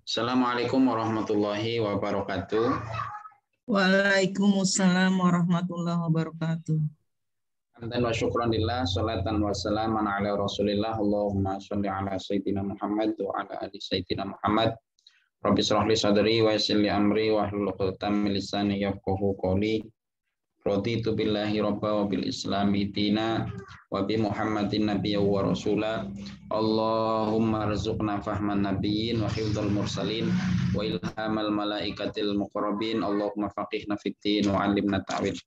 Assalamualaikum warahmatullahi wabarakatuh. Waalaikumsalam warahmatullahi wabarakatuh. Hamdan wa syukran lillah, salatan wa salaman ala rasulillah. Allahumma sholli ala sayyidina Muhammad wa ala ali sayyidina Muhammad. Rabbi shrah li sadri wa yassir li amri wa hlul 'uqdatam min lisani yafqahu qawli. Raditu billahi rabba wa bil islami dina wa bi Muhammadin nabiyya wa rasula. Allahumma rzuqna fahman nabiyyin wa hifdzal mursalin wa ilhamal malaikatil muqarrabin. Allahumma faqihna fid din wa 'allimna ta'wil.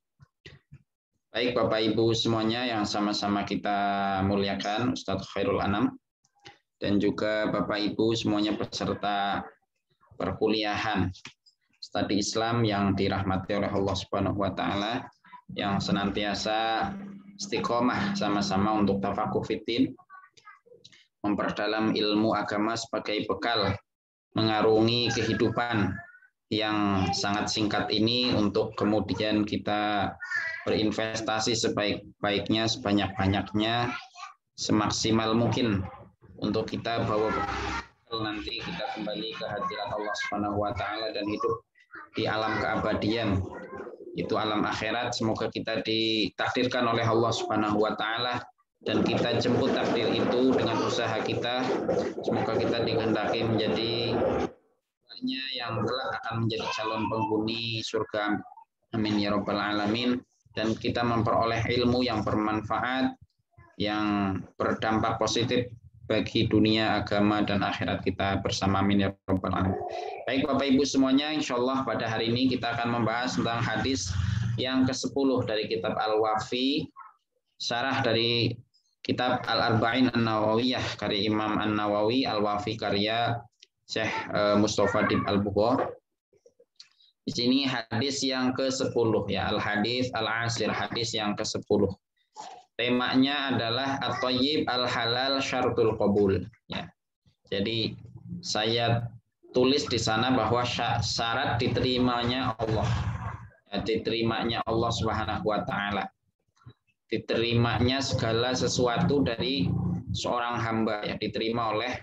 Baik Bapak Ibu semuanya yang sama-sama kita muliakan, Ustadz Khairul Anam dan juga Bapak Ibu semuanya peserta perkuliahan Studi Islam yang dirahmati oleh Allah Subhanahu wa taala, yang senantiasa istiqomah sama-sama untuk tafakuh fiddin, memperdalam ilmu agama sebagai bekal mengarungi kehidupan yang sangat singkat ini untuk kemudian kita berinvestasi sebaik-baiknya, sebanyak-banyaknya, semaksimal mungkin untuk kita bawa nanti kita kembali ke hadirat Allah Subhanahu wa taala dan hidup di alam keabadian, itu alam akhirat. Semoga kita ditakdirkan oleh Allah Subhanahu wa taala dan kita jemput takdir itu dengan usaha kita. Semoga kita dikehendaki menjadi yang kelak akan menjadi calon penghuni surga. Amin ya rabbal alamin. Dan kita memperoleh ilmu yang bermanfaat, yang berdampak positif bagi dunia, agama, dan akhirat kita bersama. Amin ya rabbal alamin. Baik Bapak Ibu semuanya, insya Allah pada hari ini kita akan membahas tentang hadis yang ke-10 dari kitab Al-Wafi, syarah dari kitab Al-Arba'in An-Nawawiyah karya Imam An-Nawawi, Al-Wafi karya Syekh Mustafa Dib Al-Bukhari. Di sini hadis yang ke-10 ya, Al-Hadis Al-Asir, hadis yang ke-10. Temanya adalah At-Thayyib Al-Halal Syaratul Qabul ya. Jadi saya tulis di sana bahwa syarat diterimanya Allah. Ya, diterimanya Allah Subhanahu wa taala. Diterimanya segala sesuatu dari seorang hamba ya, diterima oleh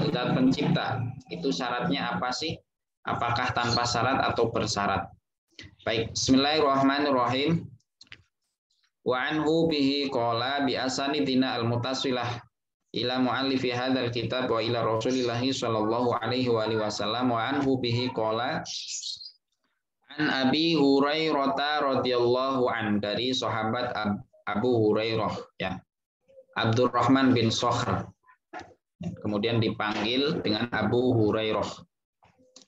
Zat pencipta. Itu syaratnya apa sih? Apakah tanpa syarat atau bersyarat? Baik, bismillahirrahmanirrahim. Wa anhu bihi qala bi asanidina al-mutasilah ila muallifi hadzal kitab wa ila Rasulillah sallallahu alaihi wa alihi wasallam. Wa anhu bihi qala an Abi Hurairah radhiyallahu an, dari sahabat Abu Hurairah ya, Abdurrahman bin Sakhr. Kemudian dipanggil dengan Abu Hurairah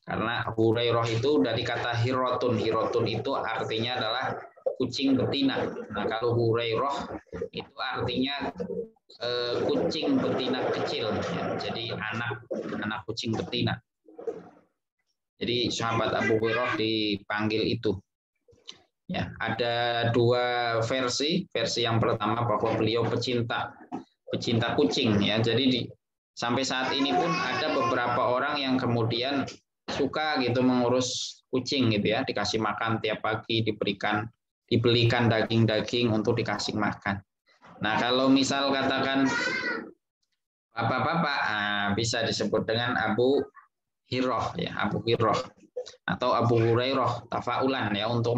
karena Hurairah itu dari kata hirotun. Hirotun itu artinya adalah kucing betina. Nah kalau Hurairah itu artinya kucing betina kecil ya. Jadi anak kucing betina. Jadi sahabat Abu Hurairah dipanggil itu ya. Ada dua versi. Versi yang pertama bahwa beliau pecinta kucing ya. Jadi sampai saat ini pun ada beberapa orang yang kemudian suka gitu mengurus kucing gitu ya, dikasih makan tiap pagi, dibelikan daging-daging untuk dikasih makan. Nah kalau misal katakan bapak-bapak, bisa disebut dengan Abu Hirah ya, Abu Hirah atau Abu Hurairah tafaulan ya, untuk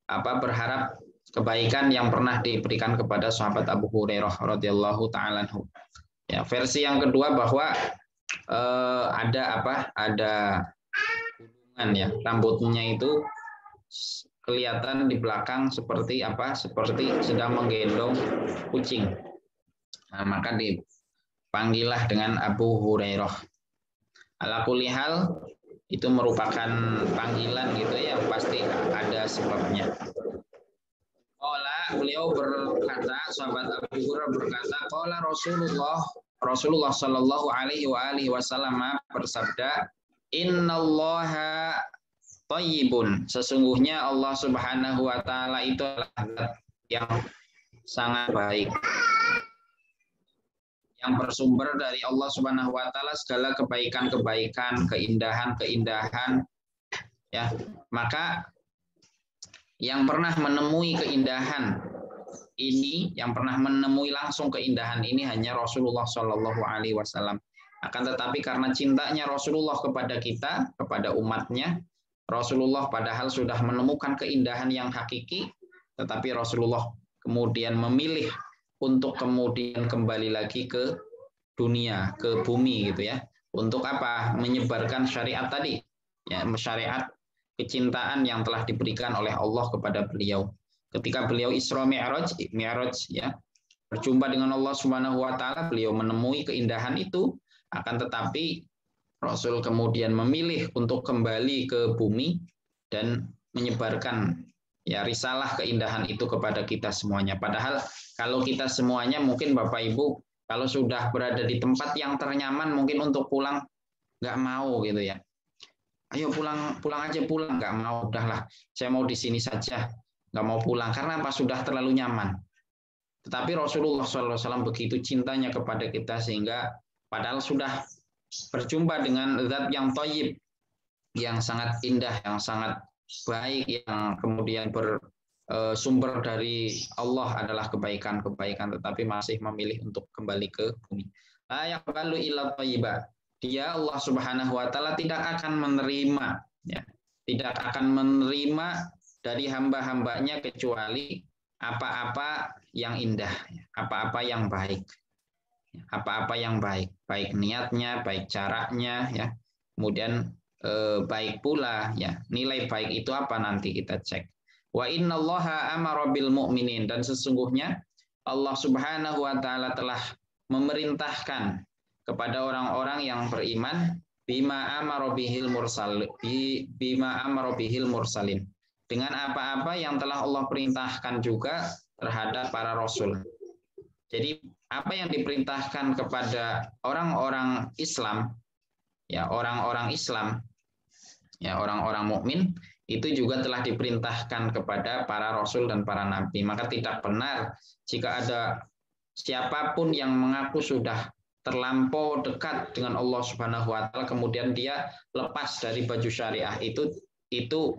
berharap kebaikan yang pernah diberikan kepada sahabat Abu Hurairah radhiyallahu taala anhu. Ya, versi yang kedua bahwa ada gulungan ya, rambutnya itu kelihatan di belakang seperti sedang menggendong kucing. Nah, maka dipanggillah dengan Abu Hurairah. Ala kulli hal itu merupakan panggilan gitu ya, pasti ada sebabnya. Beliau berkata, sahabat Abu Hurairah berkata, qala Rasulullah sallallahu alaihi wa alihi wasallam bersabda, innallaha thayyibun, sesungguhnya Allah Subhanahu wa taala itu adalah zat yang sangat baik, yang bersumber dari Allah Subhanahu wa taala segala kebaikan-kebaikan, keindahan-keindahan ya. Maka yang pernah menemui keindahan ini, yang pernah menemui langsung keindahan ini hanya Rasulullah Shallallahu Alaihi Wasallam. Akan tetapi karena cintanya Rasulullah kepada kita, kepada umatnya, Rasulullah padahal sudah menemukan keindahan yang hakiki, tetapi Rasulullah kemudian memilih untuk kemudian kembali lagi ke dunia, ke bumi gitu ya. Untuk apa? Menyebarkan syariat tadi. Ya, syariat kecintaan yang telah diberikan oleh Allah kepada beliau. Ketika beliau Isra Mi'raj ya, berjumpa dengan Allah Subhanahu wa taala, beliau menemui keindahan itu, akan tetapi Rasul kemudian memilih untuk kembali ke bumi dan menyebarkan ya risalah keindahan itu kepada kita semuanya. Padahal kalau kita semuanya mungkin Bapak Ibu kalau sudah berada di tempat yang ternyaman mungkin untuk pulang nggak mau gitu ya. Ayo pulang aja pulang, nggak mau, udahlah saya mau di sini saja, nggak mau pulang karena apa, sudah terlalu nyaman. Tetapi Rasulullah SAW begitu cintanya kepada kita sehingga padahal sudah berjumpa dengan zat yang thayyib, yang sangat indah, yang sangat baik, yang kemudian bersumber dari Allah adalah kebaikan-kebaikan, tetapi masih memilih untuk kembali ke bumi. La yaqbalu illa thayyiba. Dia Allah Subhanahu wa taala tidak akan menerima ya, tidak akan menerima dari hamba-hambanya kecuali apa-apa yang indah, apa-apa yang baik. Apa-apa yang baik, baik niatnya, baik caranya ya. Kemudian baik pula ya. Nilai baik itu apa nanti kita cek. Wa innallaha amara bil mu'minin, dan sesungguhnya Allah Subhanahu wa taala telah memerintahkan kepada orang-orang yang beriman bima amara bihil mursalin, dengan apa-apa yang telah Allah perintahkan juga terhadap para rasul. Jadi apa yang diperintahkan kepada orang-orang Islam, ya orang-orang Islam, ya orang-orang mukmin itu juga telah diperintahkan kepada para rasul dan para nabi. Maka tidak benar jika ada siapapun yang mengaku sudah terlampau dekat dengan Allah Subhanahu wa taala kemudian dia lepas dari baju syariah. Itu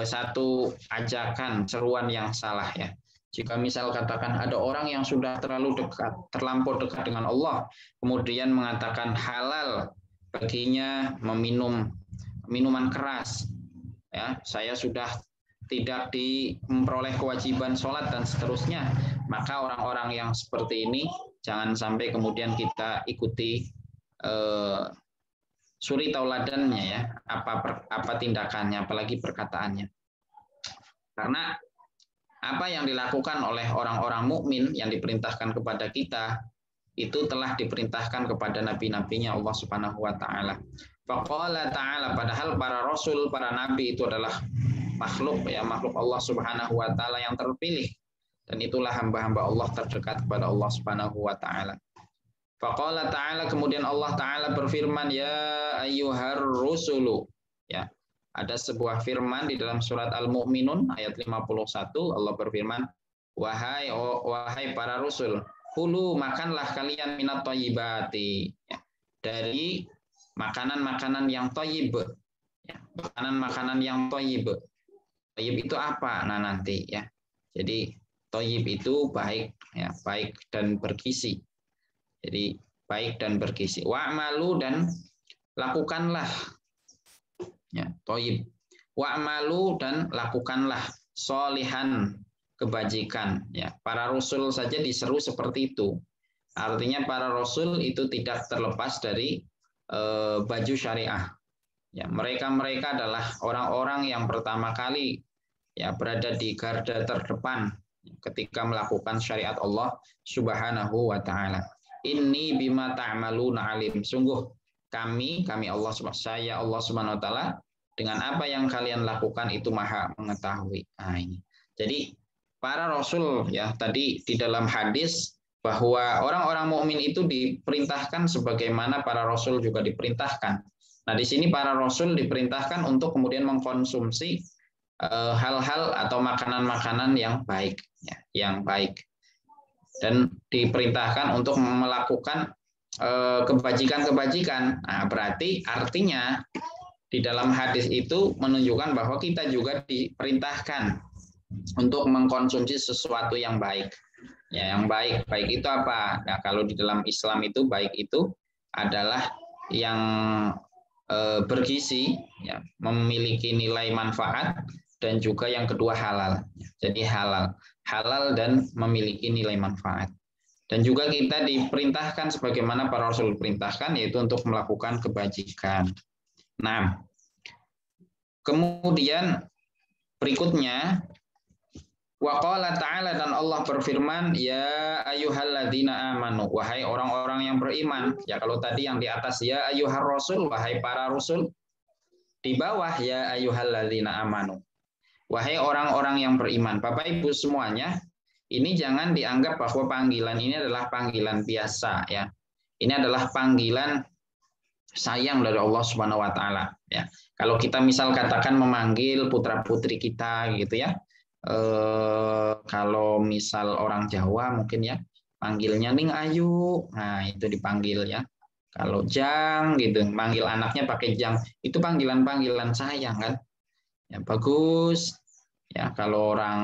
satu ajakan, seruan yang salah ya. Jika misal katakan ada orang yang sudah terlalu dekat, terlampau dekat dengan Allah, kemudian mengatakan halal baginya meminum minuman keras, ya saya sudah tidak memperoleh kewajiban sholat dan seterusnya, maka orang-orang yang seperti ini jangan sampai kemudian kita ikuti suri tauladannya ya, apa tindakannya, apalagi perkataannya. Karena apa yang dilakukan oleh orang-orang mukmin yang diperintahkan kepada kita itu telah diperintahkan kepada nabi-nabinya Allah Subhanahu wa taala. Faqala ta'ala, padahal para rasul, para nabi itu adalah makhluk Allah Subhanahu wa taala yang terpilih, dan itulah hamba-hamba Allah terdekat kepada Allah Subhanahu wa taala. Faqala ta'ala, kemudian Allah taala berfirman, ya ayyuhar rusulu, ya. Ada sebuah firman di dalam surat Al-Mu'minun ayat 51, Allah berfirman, wahai para rasul, kulu makanlah kalian minat thayyibati, ya, dari makanan-makanan yang thayyib, ya, makanan-makanan yang thayyib. Thayyib itu apa? Nah nanti ya. Jadi thayyib itu baik, ya, baik dan bergizi. Jadi baik dan bergizi. Wa'malu, dan lakukanlah, ya, thayyib. Wa'malu, dan lakukanlah sholihan, kebajikan. Ya, para rasul saja diseru seperti itu. Artinya para rasul itu tidak terlepas dari baju syariah. Ya, mereka adalah orang-orang yang pertama kali ya berada di garda terdepan ketika melakukan syariat Allah Subhanahu wa taala. Inni bima ta'maluna alim. Sungguh kami Allah Subhanahu wa taala dengan apa yang kalian lakukan itu Maha mengetahui. Nah, ini. Jadi para rasul ya tadi di dalam hadis bahwa orang-orang mukmin itu diperintahkan sebagaimana para rasul juga diperintahkan. Nah, di sini para rasul diperintahkan untuk kemudian mengkonsumsi hal-hal atau makanan-makanan yang baik, ya, yang baik, dan diperintahkan untuk melakukan kebajikan-kebajikan. Nah, berarti artinya di dalam hadis itu menunjukkan bahwa kita juga diperintahkan untuk mengkonsumsi sesuatu yang baik. Ya, yang baik. Baik itu apa? Nah, kalau di dalam Islam itu baik itu adalah yang bergizi, ya, memiliki nilai manfaat, dan juga yang kedua halal. Jadi halal dan memiliki nilai manfaat. Dan juga kita diperintahkan sebagaimana para Rasul perintahkan, yaitu untuk melakukan kebajikan. Nah, kemudian berikutnya, wa qala ta'ala, dan Allah berfirman, ya ayyuhalladzina amanu, wahai orang-orang yang beriman. Ya, kalau tadi yang di atas ya ayyuhar rasul, wahai para rasul. Di bawah ya ayyuhalladzina amanu, wahai orang-orang yang beriman. Bapak Ibu semuanya, ini jangan dianggap bahwa panggilan ini adalah panggilan biasa, ya. Ini adalah panggilan sayang dari Allah Subhanahu wa taala, ya. Kalau kita misal katakan memanggil putra-putri kita gitu ya. Kalau misal orang Jawa mungkin ya panggilnya Ning Ayu. Nah, itu dipanggil ya. Kalau Jang gitu, manggil anaknya pakai Jang, itu panggilan-panggilan sayang kan. Ya bagus. Ya, kalau orang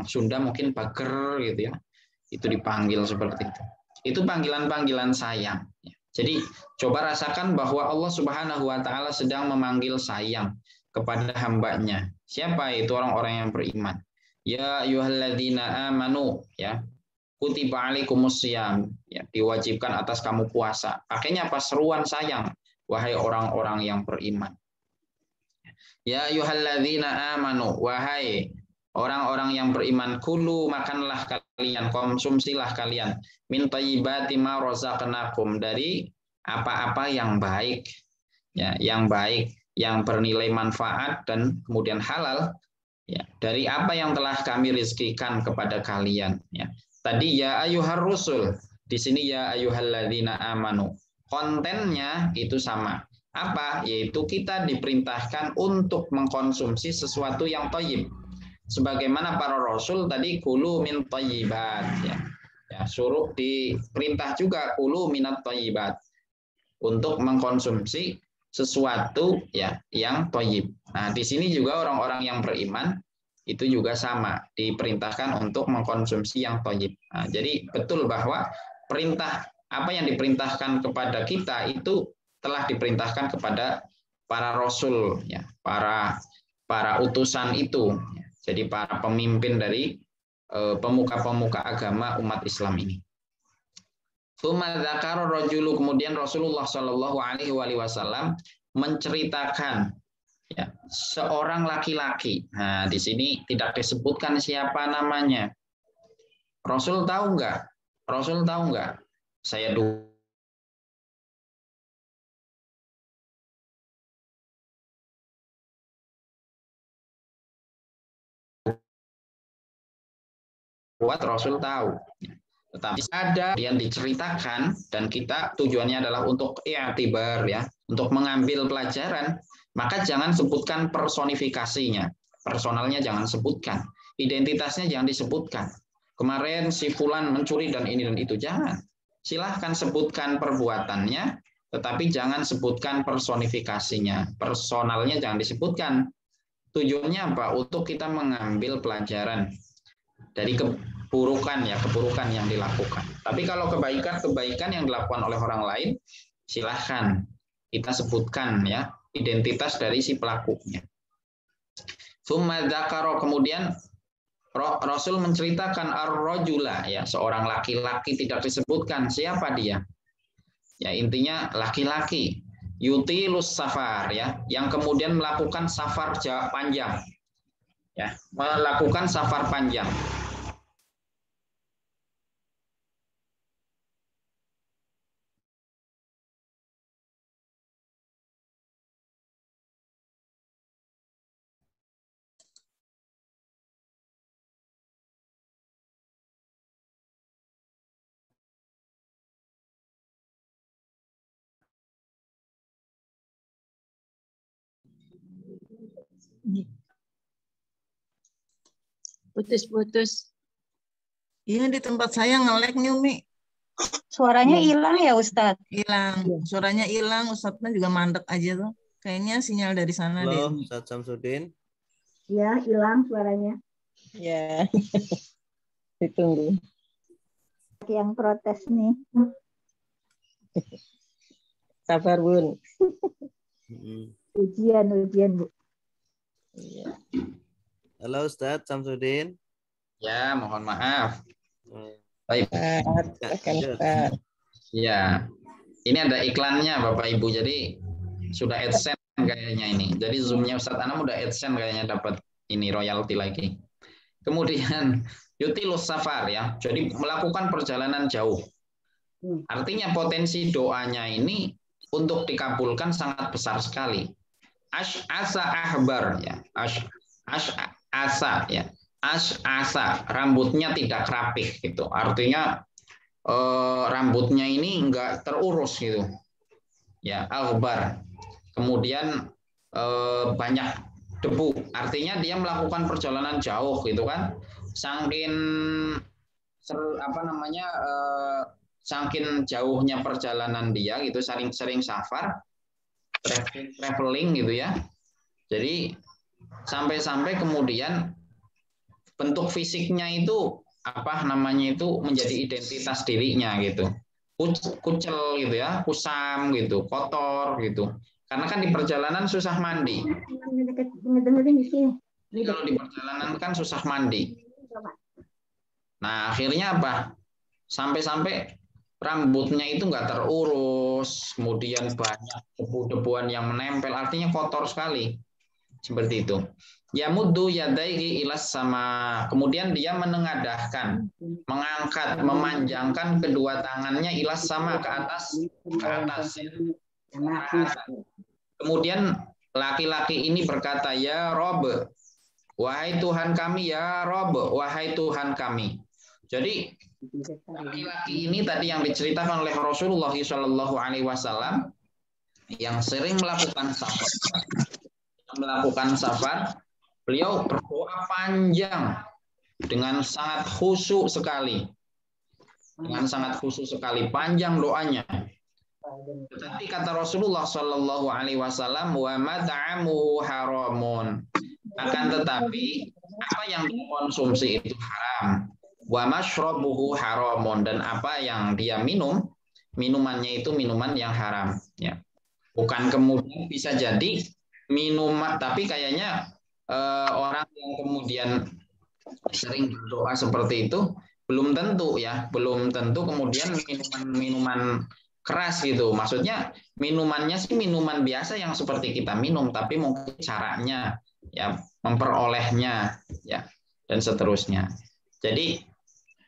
Sunda mungkin Bager gitu ya. Itu dipanggil seperti itu. Itu panggilan-panggilan sayang. Jadi coba rasakan bahwa Allah Subhanahu wa taala sedang memanggil sayang kepada hambanya. Siapa itu? Orang-orang yang beriman. Ya ayyuhalladzina amanu, ya. Kutiba alaikumusiyam, ya, diwajibkan atas kamu puasa. Pakainya apa? Seruan sayang, wahai orang-orang yang beriman. Ya ayyuhalladzina amanu, wahai orang-orang yang beriman, kulu, makanlah kalian, konsumsilah kalian, min thayyibati ma razaqnakum, dari apa-apa yang baik, ya, yang baik, yang bernilai manfaat dan kemudian halal, ya, dari apa yang telah kami rizkikan kepada kalian, ya. Tadi ya ayyuhar rusul, di sini ya ayyuhalladzina amanu. Kontennya itu sama. Apa? Yaitu kita diperintahkan untuk mengkonsumsi sesuatu yang thayyib. Sebagaimana para rasul tadi kulu min thayyibat, ya. Ya, suruh diperintah juga kulu minat thayyibat, untuk mengkonsumsi sesuatu ya yang thayyib. Nah, di sini juga orang-orang yang beriman itu juga sama, diperintahkan untuk mengkonsumsi yang thayyib. Nah, jadi betul bahwa perintah apa yang diperintahkan kepada kita itu telah diperintahkan kepada para rasul, ya, para utusan itu. Jadi para pemimpin dari pemuka-pemuka agama umat Islam ini. Kemudian Rasulullah Shallallahu Alaihi Wasallam menceritakan, ya, seorang laki-laki. Nah, di sini tidak disebutkan siapa namanya. Rasul tahu nggak? Rasul tahu nggak? Saya buat Rasul tahu. Tetapi ada yang diceritakan, dan kita tujuannya adalah untuk i'tibar, ya, untuk mengambil pelajaran, maka jangan sebutkan personifikasinya. Personalnya jangan sebutkan. Identitasnya jangan disebutkan. Kemarin si fulan mencuri dan ini dan itu, jangan. Silahkan sebutkan perbuatannya, tetapi jangan sebutkan personifikasinya. Personalnya jangan disebutkan. Tujuannya apa? Untuk kita mengambil pelajaran dari keburukan yang dilakukan. Tapi kalau kebaikan yang dilakukan oleh orang lain, silahkan kita sebutkan, ya, identitas dari si pelakunya. Tsumma dzakara, kemudian Rasul menceritakan ar-rajula, ya, seorang laki-laki, tidak disebutkan siapa dia. Ya, intinya laki-laki yutilus safar, ya, yang kemudian melakukan safar panjang. Ya, melakukan safar panjang. Putus-putus. Iya, di tempat saya nge-lag nih, Umi. Suaranya hilang ya, Ustadz? Hilang. Suaranya hilang, Ustadznya juga mandek aja tuh. Kayaknya sinyal dari sana deh. Halo, Ustadz Samsudin. Ya, hilang suaranya. Ya. Ditunggu. yang protes nih. Sabar, Bun. Ujian, Bu. Iya. Halo Ustadz Samsudin. Ya, mohon maaf. Baik. Ya, ini ada iklannya Bapak Ibu. Jadi sudah AdSense kayaknya ini. Jadi Zoom-nya Ustadz Anam udah AdSense kayaknya dapat ini royalti lagi. Kemudian yutilus safar ya. Jadi melakukan perjalanan jauh. Artinya potensi doanya ini untuk dikabulkan sangat besar sekali. Asa ahbar ya. Asa ya. Asa rambutnya tidak rapih gitu. Artinya rambutnya ini enggak terurus gitu. Ya, ahbar. Kemudian banyak debu. Artinya dia melakukan perjalanan jauh gitu kan. Saking saking jauhnya perjalanan dia gitu, sering safar, traveling gitu ya. Jadi sampai-sampai kemudian bentuk fisiknya itu menjadi identitas dirinya gitu. Kucel gitu ya, kusam gitu, kotor gitu. Karena kan di perjalanan susah mandi. Kalau di perjalanan kan susah mandi. Nah, akhirnya apa? Sampai-sampai rambutnya itu nggak terurus, kemudian banyak debu-debuan yang menempel, artinya kotor sekali. Seperti itu. Yamuddu yadaihi ilas sama. Kemudian dia menengadahkan, mengangkat, memanjangkan kedua tangannya ilas sama ke atas. Kemudian laki-laki ini berkata, ya Rob, wahai Tuhan kami, ya Rob, wahai Tuhan kami. Jadi laki-laki ini tadi yang diceritakan oleh Rasulullah SAW yang sering melakukan safar, beliau berdoa panjang dengan sangat khusyuk sekali. Panjang doanya. Tetapi kata Rasulullah SAW, wa mat'amuhu haramun. Akan tetapi apa yang dikonsumsi itu haram. Wa mashrabuhu haramun, dan apa yang dia minum, minumannya itu minuman yang haram. Ya. Bukan kemudian bisa jadi minuman, tapi kayaknya orang yang kemudian sering berdoa seperti itu belum tentu kemudian minuman keras gitu. Maksudnya minumannya sih minuman biasa yang seperti kita minum, tapi mungkin caranya ya memperolehnya ya dan seterusnya. Jadi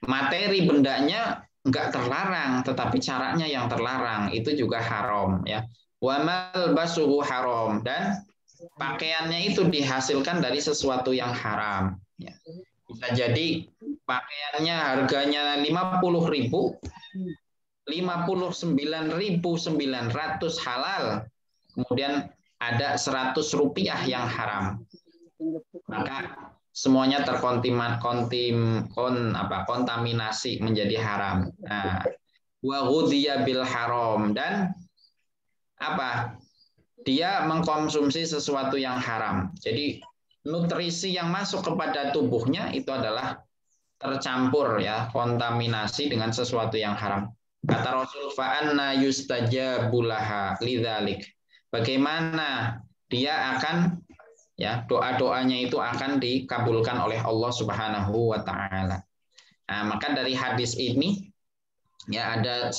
materi bendanya enggak terlarang, tetapi caranya yang terlarang, itu juga haram ya. Wa malbasuhu haram, dan pakaiannya itu dihasilkan dari sesuatu yang haram ya. Bisa jadi pakaiannya harganya 50.000, 59.900 halal, kemudian ada 100 rupiah yang haram, maka semuanya kontaminasi menjadi haram. Nah, wa ghudhiya bil haram, dan dia mengkonsumsi sesuatu yang haram. Jadi nutrisi yang masuk kepada tubuhnya itu adalah tercampur ya, kontaminasi dengan sesuatu yang haram. Kata Rasul, fa anna yustajabu laha lidzalik. Bagaimana dia akan ya, doa-doanya itu akan dikabulkan oleh Allah Subhanahu wa taala. Nah, maka dari hadis ini ya ada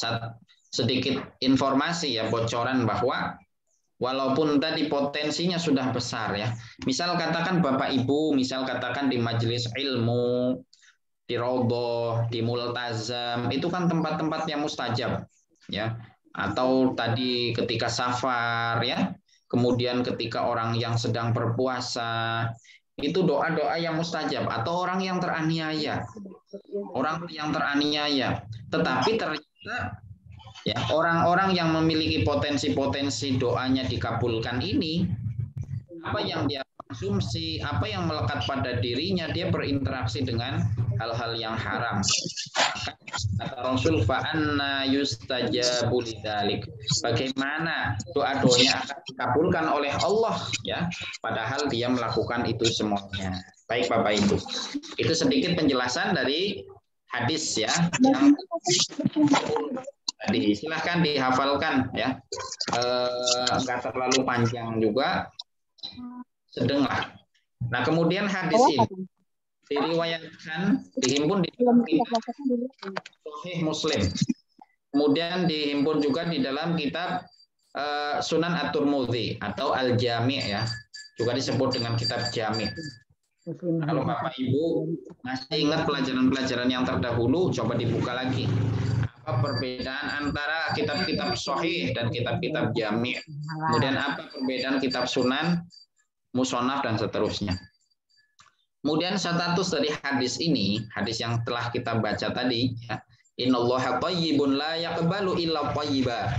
sedikit informasi ya, bocoran bahwa walaupun tadi potensinya sudah besar ya. Misal katakan Bapak Ibu, di majelis ilmu, di raudhah, di multazam, itu kan tempat-tempat yang mustajab ya. Atau tadi ketika safar ya. Kemudian ketika orang yang sedang berpuasa, itu doa-doa yang mustajab, atau orang yang teraniaya. Tetapi ternyata ya, orang-orang yang memiliki potensi-potensi doanya dikabulkan ini, apa yang dia konsumsi, apa yang melekat pada dirinya, dia berinteraksi dengan hal-hal yang haram. Kata Rasul, fa anna yustajabu lidzalik. Bagaimana doa-doanya akan dikabulkan oleh Allah ya, padahal dia melakukan itu semuanya. Baik Bapak Ibu. Itu sedikit penjelasan dari hadis ya yang tadi silahkan dihafalkan ya, nggak terlalu panjang juga, sedang lah. Nah kemudian hadis ini diriwayatkan, dihimpun di dalam kitab Sahih Muslim, kemudian dihimpun juga di dalam kitab Sunan At-Tirmidzi atau Al-Jami' ya, juga disebut dengan kitab Jami'. Kalau Bapak Ibu masih ingat pelajaran-pelajaran yang terdahulu, coba dibuka lagi. Apa perbedaan antara kitab-kitab Sahih dan kitab-kitab Jami'? Kemudian apa perbedaan kitab Sunan, Musonaf dan seterusnya. Kemudian status dari hadis ini, hadis yang telah kita baca tadi, ya, Innallaha thayyibun la yaqbalu illa thayyiba.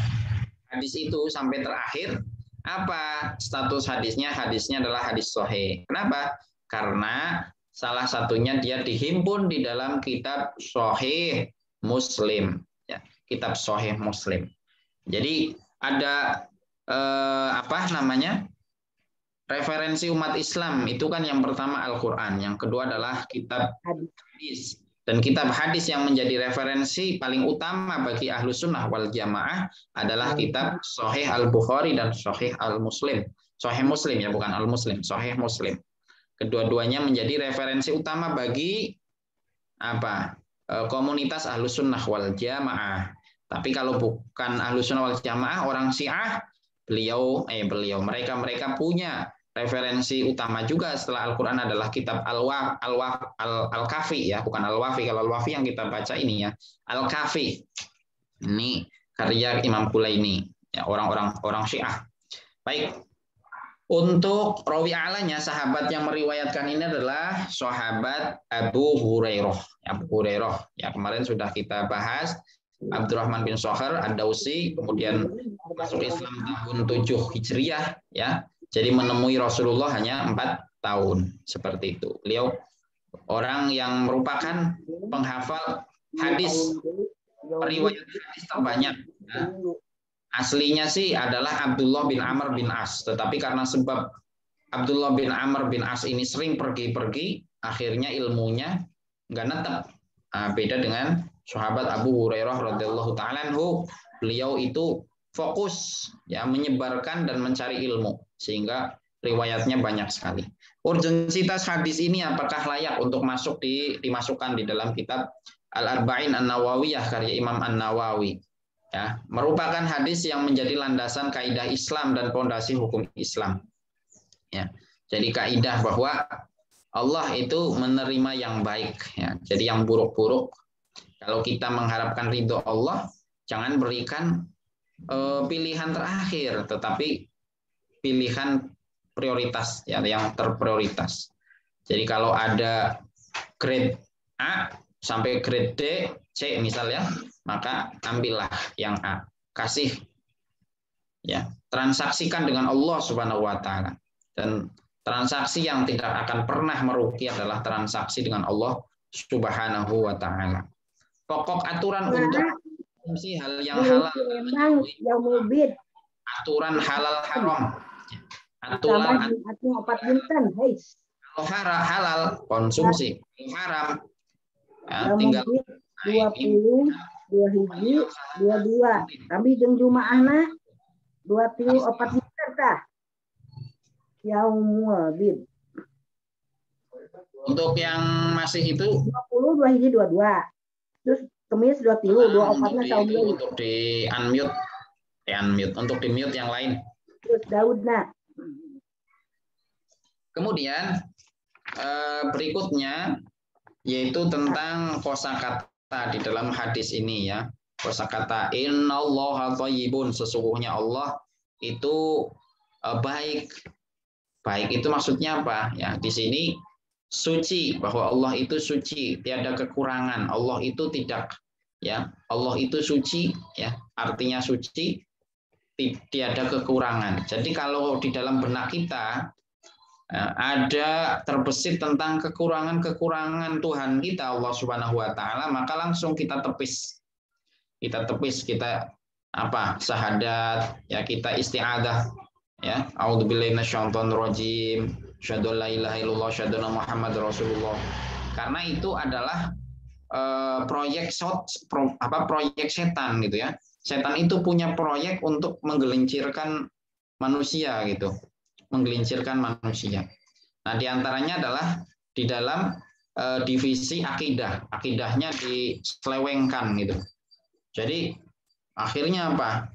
Hadis itu sampai terakhir, apa status hadisnya? Hadisnya adalah hadis sahih. Kenapa? Karena salah satunya dia dihimpun di dalam kitab Sahih Muslim, ya, kitab Sahih Muslim. Jadi ada referensi umat Islam itu kan yang pertama Al-Quran, yang kedua adalah kitab hadis. Dan kitab hadis yang menjadi referensi paling utama bagi ahlu sunnah wal jamaah adalah kitab Sahih Al-Bukhari dan Sahih Al-Muslim. Sahih Muslim ya, bukan Al-Muslim, Sahih Muslim. Kedua-duanya menjadi referensi utama bagi komunitas ahlu sunnah wal jamaah. Tapi kalau bukan ahlu sunnah wal jamaah, orang Syiah, mereka punya referensi utama juga setelah Al-Quran adalah kitab Al-Kafi ya, bukan Al-Wafi. Kalau Al-Wafi yang kita baca ini ya, Al-Kafi. Ini karya Imam Kulaini, ya, orang Syiah. Baik. Untuk rawi a'lanya, sahabat yang meriwayatkan ini adalah sahabat Abu Hurairah. Abu Hurairah ya, kemarin sudah kita bahas. Abdurrahman bin Shahr Ad-Dausi, kemudian masuk Islam tahun 7 Hijriah ya. Jadi menemui Rasulullah hanya 4 tahun, seperti itu. Beliau orang yang merupakan penghafal hadis, riwayat hadis terbanyak. Ya. Aslinya sih adalah Abdullah bin Amr bin As, tetapi karena sebab Abdullah bin Amr bin As ini sering pergi-pergi, akhirnya ilmunya nggak netap. Beda dengan sahabat Abu Hurairah radhiyallahu ta'ala anhu, beliau itu fokus ya menyebarkan dan mencari ilmu sehingga riwayatnya banyak sekali. Urgensitas hadis ini apakah layak untuk dimasukkan di dalam kitab Al-Arba'in An-Nawawiyah karya Imam An-Nawawi? Ya, merupakan hadis yang menjadi landasan kaidah Islam dan pondasi hukum Islam. Ya, jadi kaidah bahwa Allah itu menerima yang baik. Ya, jadi yang buruk-buruk, kalau kita mengharapkan ridho Allah, jangan berikan pilihan terakhir, tetapi pilihan prioritas, ya, yang terprioritas. Jadi kalau ada grade A sampai grade D, C misalnya, maka ambillah yang A, kasih ya, transaksikan dengan Allah Subhanahu wa taala. Dan transaksi yang tidak akan pernah merugi adalah transaksi dengan Allah Subhanahu wa taala. Pokok aturan untuk konsumsi hal yang halal, aturan halal haram. Aturan halal konsumsi, haram ya, tinggal 20 2 22 kami jeung jumaahna 24 liter tah yaumul bid. Untuk yang masih itu 20 2 hiji 22 terus kemis 23 24 tahun deui. Untuk di unmute untuk di mute yang lain terus Daudna. Kemudian berikutnya yaitu tentang kosakata di dalam hadis ini ya. Kosakata innallaha thayyibun, sesungguhnya Allah itu baik. Baik itu maksudnya apa? Ya, di sini suci, bahwa Allah itu suci, tiada kekurangan. Allah itu tidak, ya. Allah itu suci, ya. Artinya suci, tiada kekurangan. Jadi kalau di dalam benak kita ada terbesit tentang kekurangan-kekurangan Tuhan kita Allah Subhanahu wa taala, maka langsung kita tepis. Kita syahadat, ya, kita isti'adzah, ya. A'udzubillahi minasyaitonir rajim. Asyhadu an la ilaha illallah, asyhadu anna Muhammadar Rasulullah. Karena itu adalah proyek proyek setan gitu ya. Setan itu punya proyek untuk menggelincirkan manusia gitu, menggelincirkan manusia. Nah, diantaranya adalah di dalam divisi akidah, akidahnya diselewengkan gitu. Jadi akhirnya apa?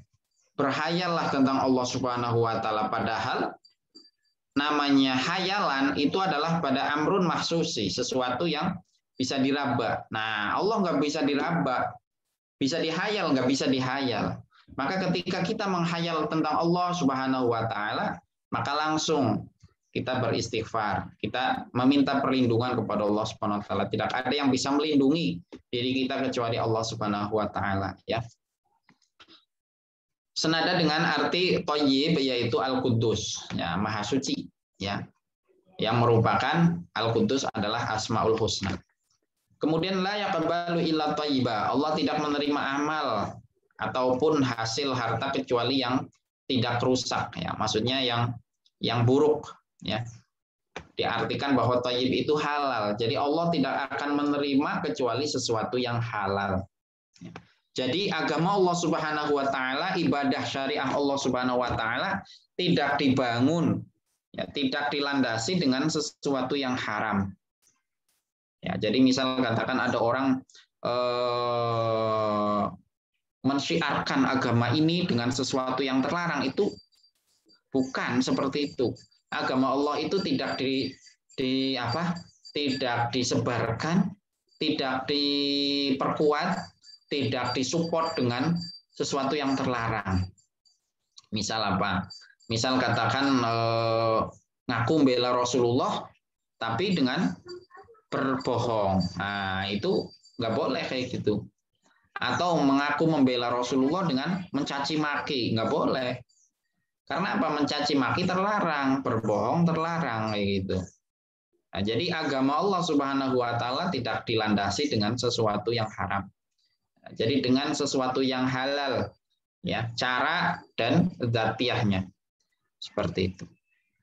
Berhayallah tentang Allah Subhanahu Wa Taala, padahal namanya hayalan itu adalah pada amrun mahsusi, sesuatu yang bisa diraba. Nah, Allah nggak bisa diraba, bisa dihayal, nggak bisa dihayal. Maka ketika kita menghayal tentang Allah Subhanahu Wa Taala, maka langsung kita beristighfar, kita meminta perlindungan kepada Allah Subhanahu Wa Taala. Tidak ada yang bisa melindungi diri kita kecuali Allah Subhanahu Wa Taala. Ya. Senada dengan arti thayyib, yaitu al-Quddus, ya, maha suci, ya, yang merupakan al-Quddus adalah asmaul husna. Kemudian la yaqbalu illa thayyiba, Allah tidak menerima amal ataupun hasil harta kecuali yang tidak rusak, ya, maksudnya yang buruk, ya. Diartikan bahwa thayyib itu halal, jadi Allah tidak akan menerima kecuali sesuatu yang halal. Ya. Jadi agama Allah Subhanahu Wa Taala, ibadah syariah Allah Subhanahu Wa Taala tidak dibangun, ya, tidak dilandasi dengan sesuatu yang haram. Ya, jadi misal katakan ada orang mensyiarkan agama ini dengan sesuatu yang terlarang, itu bukan seperti itu. Agama Allah itu tidak tidak disebarkan, tidak diperkuat, tidak disupport dengan sesuatu yang terlarang. Misal apa? Misal katakan ngaku membela Rasulullah tapi dengan berbohong. Nah, itu nggak boleh kayak gitu. Atau mengaku membela Rasulullah dengan mencaci maki, nggak boleh. Karena apa? Mencaci maki terlarang, berbohong terlarang kayak gitu. Nah, jadi agama Allah Subhanahu Wa Taala tidak dilandasi dengan sesuatu yang haram. Nah, jadi dengan sesuatu yang halal, ya, cara dan dzatiyahnya. Seperti itu.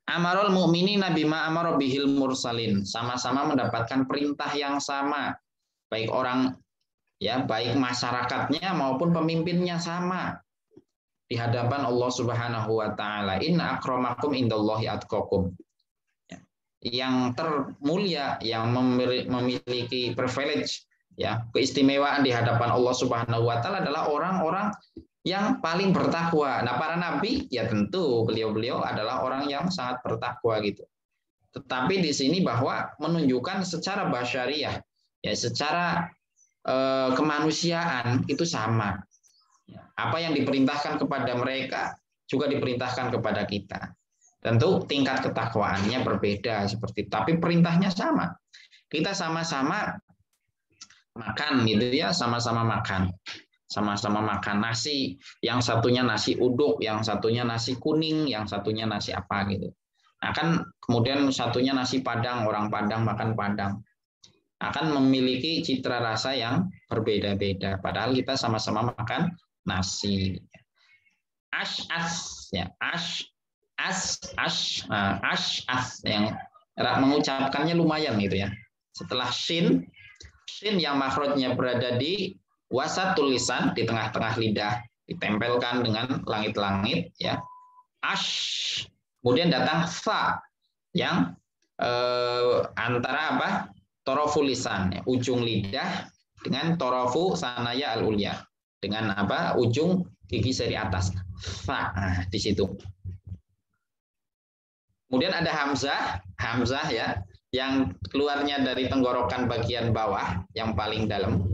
Amarul mu'minina bima amara bihil mursalin, sama-sama mendapatkan perintah yang sama, baik orang, ya, baik masyarakatnya maupun pemimpinnya sama di hadapan Allah Subhanahu Wa Taala. Inna akramakum indallahi atqakum. Yang termulia, yang memiliki privilege, ya, keistimewaan di hadapan Allah Subhanahu Wa Taala adalah orang-orang yang paling bertakwa. Nah, para nabi, ya tentu beliau-beliau adalah orang yang sangat bertakwa gitu. Tetapi di sini bahwa menunjukkan secara basyariah, ya, secara kemanusiaan itu sama. Apa yang diperintahkan kepada mereka juga diperintahkan kepada kita. Tentu tingkat ketakwaannya berbeda seperti itu, tapi perintahnya sama. Kita sama-sama makan gitu ya, sama-sama makan. Sama-sama makan nasi, yang satunya nasi uduk, yang satunya nasi kuning, yang satunya nasi apa gitu. Nah, kan kemudian satunya nasi Padang, orang Padang makan Padang. Akan memiliki citra rasa yang berbeda-beda, padahal kita sama-sama makan nasi. Ash-as, ya, ash-as yang mengucapkannya lumayan gitu ya. Setelah shin yang makhrajnya berada di wasatul lisan, di tengah-tengah lidah, ditempelkan dengan langit-langit, ya. Ash. Kemudian datang fa yang antara apa? Toroful lisan, ya, ujung lidah dengan torofu sanaya al-ulya, dengan apa? Ujung gigi seri atas. Fa. Nah, di situ. Kemudian ada hamzah ya, yang keluarnya dari tenggorokan bagian bawah yang paling dalam.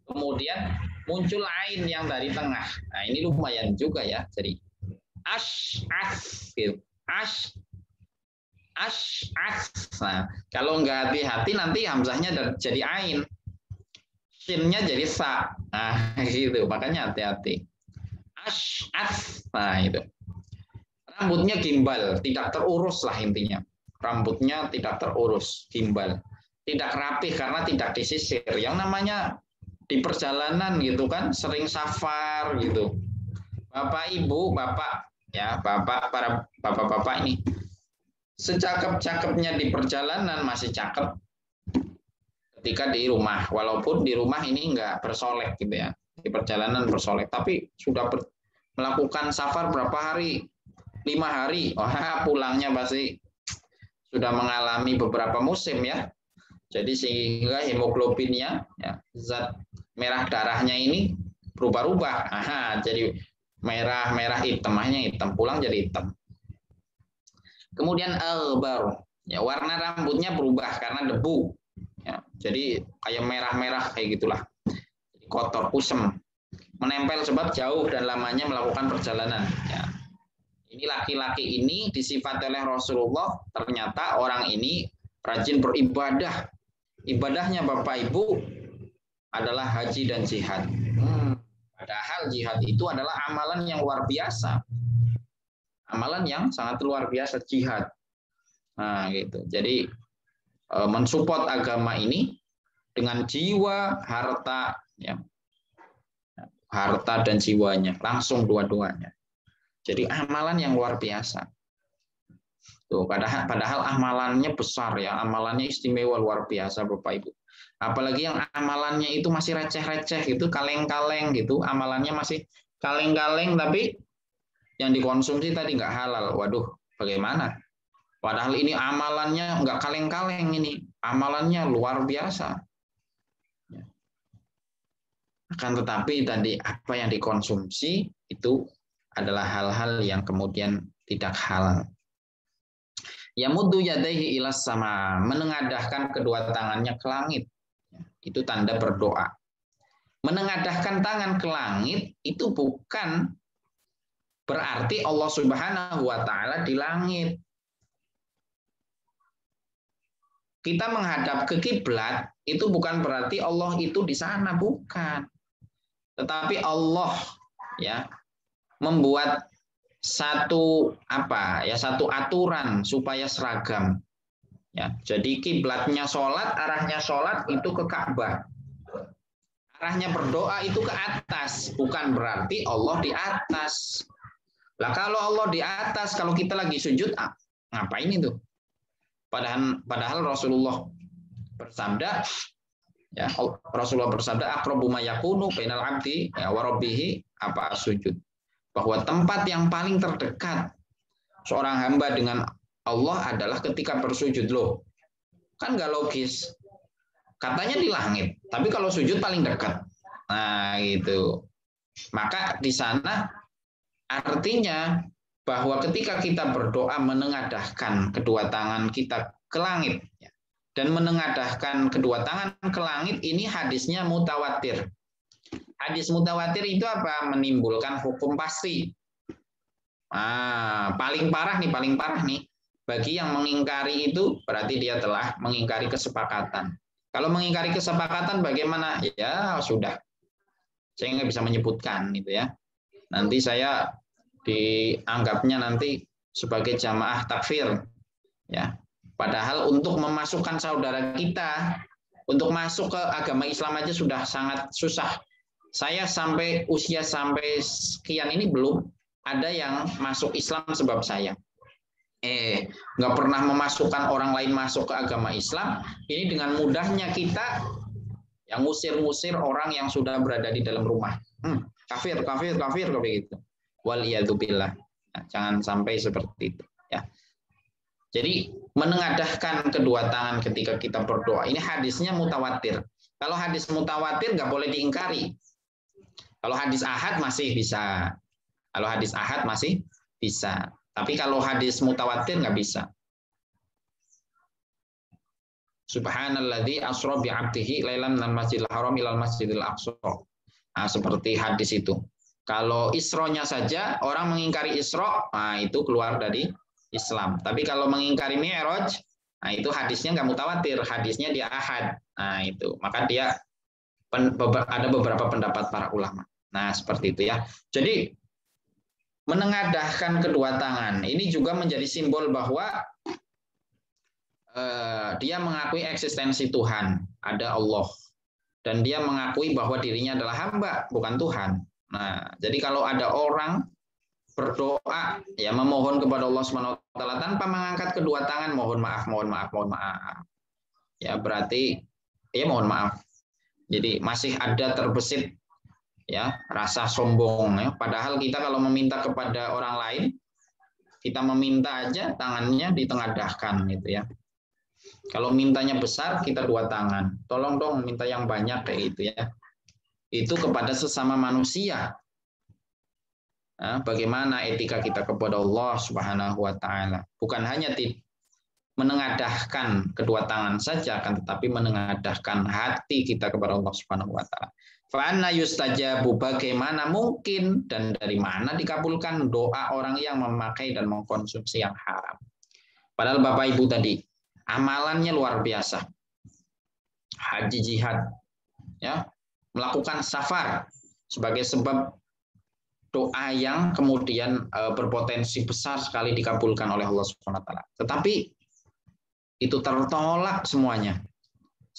Kemudian muncul ain yang dari tengah. Nah, ini lumayan juga ya. Jadi gitu. Nah, kalau nggak hati-hati nanti hamzahnya jadi ain. Shinnya jadi sa. Nah, gitu. Makanya hati-hati. Nah, itu. Rambutnya gimbal, tidak terurus lah intinya. Rambutnya tidak terurus, gimbal. Tidak rapih karena tidak disisir. Yang namanya di perjalanan gitu kan sering safar gitu. Bapak Ibu, Bapak ya, para bapak-bapak ini secakep-cakepnya di perjalanan masih cakep. ketika di rumah, walaupun di rumah ini enggak bersolek gitu ya, di perjalanan bersolek, tapi sudah melakukan safar berapa hari, 5 hari, wah pulangnya pasti sudah mengalami beberapa musim ya. Jadi sehingga hemoglobinnya, ya, zat merah darahnya ini berubah-ubah. Jadi merah hitamnya hitam, pulang jadi hitam. Kemudian baru, ya, warna rambutnya berubah karena debu. Ya, jadi kayak merah-merah kayak gitulah, kotor, kusam, menempel sebab jauh dan lamanya melakukan perjalanan. Ya. Ini laki-laki ini disifati oleh Rasulullah, ternyata orang ini rajin beribadah. Ibadahnya Bapak Ibu adalah haji dan jihad. Padahal jihad itu adalah amalan yang luar biasa. Amalan yang sangat luar biasa, jihad. Nah, gitu. Jadi mensupport agama ini dengan jiwa, harta, ya, harta dan jiwanya, langsung dua-duanya. Jadi amalan yang luar biasa. Tuh, padahal amalannya besar ya, amalannya istimewa luar biasa Bapak Ibu. Apalagi yang amalannya itu masih receh-receh gitu, kaleng-kaleng gitu, amalannya masih kaleng-kaleng tapi yang dikonsumsi tadi nggak halal. Waduh, bagaimana? Padahal ini amalannya nggak kaleng-kaleng ini, amalannya luar biasa. Akan tetapi tadi apa yang dikonsumsi itu adalah hal-hal yang kemudian tidak halal. Yamuddu yadaihi ilas sama, menengadahkan kedua tangannya ke langit. Itu tanda berdoa. Menengadahkan tangan ke langit itu bukan berarti Allah Subhanahu wa taala di langit. Kita menghadap ke kiblat itu bukan berarti Allah itu di sana, bukan. Tetapi Allah ya membuat satu aturan supaya seragam. Ya, jadi kiblatnya sholat, arahnya sholat itu ke Ka'bah. Arahnya berdoa itu ke atas, bukan berarti Allah di atas. Lah kalau Allah di atas, kalau kita lagi sujud, ngapain itu? Padahal Rasulullah bersabda, ya, Rasulullah bersabda, aqrabu ma yakunu bainal abdi wa rabbih apa sujud. Bahwa tempat yang paling terdekat seorang hamba dengan Allah adalah ketika bersujud. Loh, kan nggak logis. Katanya di langit, tapi kalau sujud paling dekat. Nah, gitu. Maka di sana artinya bahwa ketika kita berdoa menengadahkan kedua tangan kita ke langit dan menengadahkan kedua tangan ke langit, ini hadisnya mutawatir. Hadis mutawatir itu apa? Menimbulkan hukum pasti. Paling parah nih. Bagi yang mengingkari itu berarti dia telah mengingkari kesepakatan. Kalau mengingkari kesepakatan bagaimana? Ya sudah, saya nggak bisa menyebutkan itu ya. Nanti saya dianggapnya nanti sebagai jamaah takfir, ya. Padahal untuk memasukkan saudara kita untuk masuk ke agama Islam aja sudah sangat susah. Saya sampai usia sampai sekian ini belum ada yang masuk Islam sebab saya. Nggak pernah memasukkan orang lain masuk ke agama Islam. Ini dengan mudahnya kita yang ngusir-ngusir orang yang sudah berada di dalam rumah. Kafir begitu. Waliyadzubillah. Nah, jangan sampai seperti itu. Ya. Jadi menengadahkan kedua tangan ketika kita berdoa. Ini hadisnya mutawatir. Kalau hadis mutawatir nggak boleh diingkari. Kalau hadis ahad masih bisa. Tapi kalau hadis mutawatir nggak bisa. Subhanalladzi asra bi 'abdihi lailan minal masjidil haram ilal masjidil aqsa. Nah, seperti hadis itu. Kalau isronya saja orang mengingkari isro, itu keluar dari Islam. Tapi kalau mengingkari mi'raj, itu hadisnya nggak mutawatir, hadisnya dia ahad. Nah itu, maka dia ada beberapa pendapat para ulama. Nah seperti itu ya. Jadi menengadahkan kedua tangan ini juga menjadi simbol bahwa dia mengakui eksistensi Tuhan, ada Allah, dan dia mengakui bahwa dirinya adalah hamba, bukan Tuhan. Nah, jadi kalau ada orang berdoa, ya memohon kepada Allah SWT tanpa mengangkat kedua tangan, mohon maaf. Ya berarti ya mohon maaf. Jadi masih ada terbesit ya rasa sombong ya. Padahal kita kalau meminta kepada orang lain, kita meminta aja tangannya ditengadahkan gitu ya. Kalau mintanya besar kita dua tangan. Tolong dong minta yang banyak kayak gitu ya. Itu kepada sesama manusia. Nah, bagaimana etika kita kepada Allah Subhanahu wa taala? Bukan hanya menengadahkan kedua tangan saja, akan tetapi menengadahkan hati kita kepada Allah Subhanahu wa taala. Fa anna yustajabu, bagaimana mungkin dan dari mana dikabulkan doa orang yang memakai dan mengkonsumsi yang haram. Padahal Bapak Ibu tadi amalannya luar biasa. Haji jihad ya, melakukan safar sebagai sebab doa yang kemudian berpotensi besar sekali dikabulkan oleh Allah Subhanahu wa taala. Tetapi itu tertolak semuanya.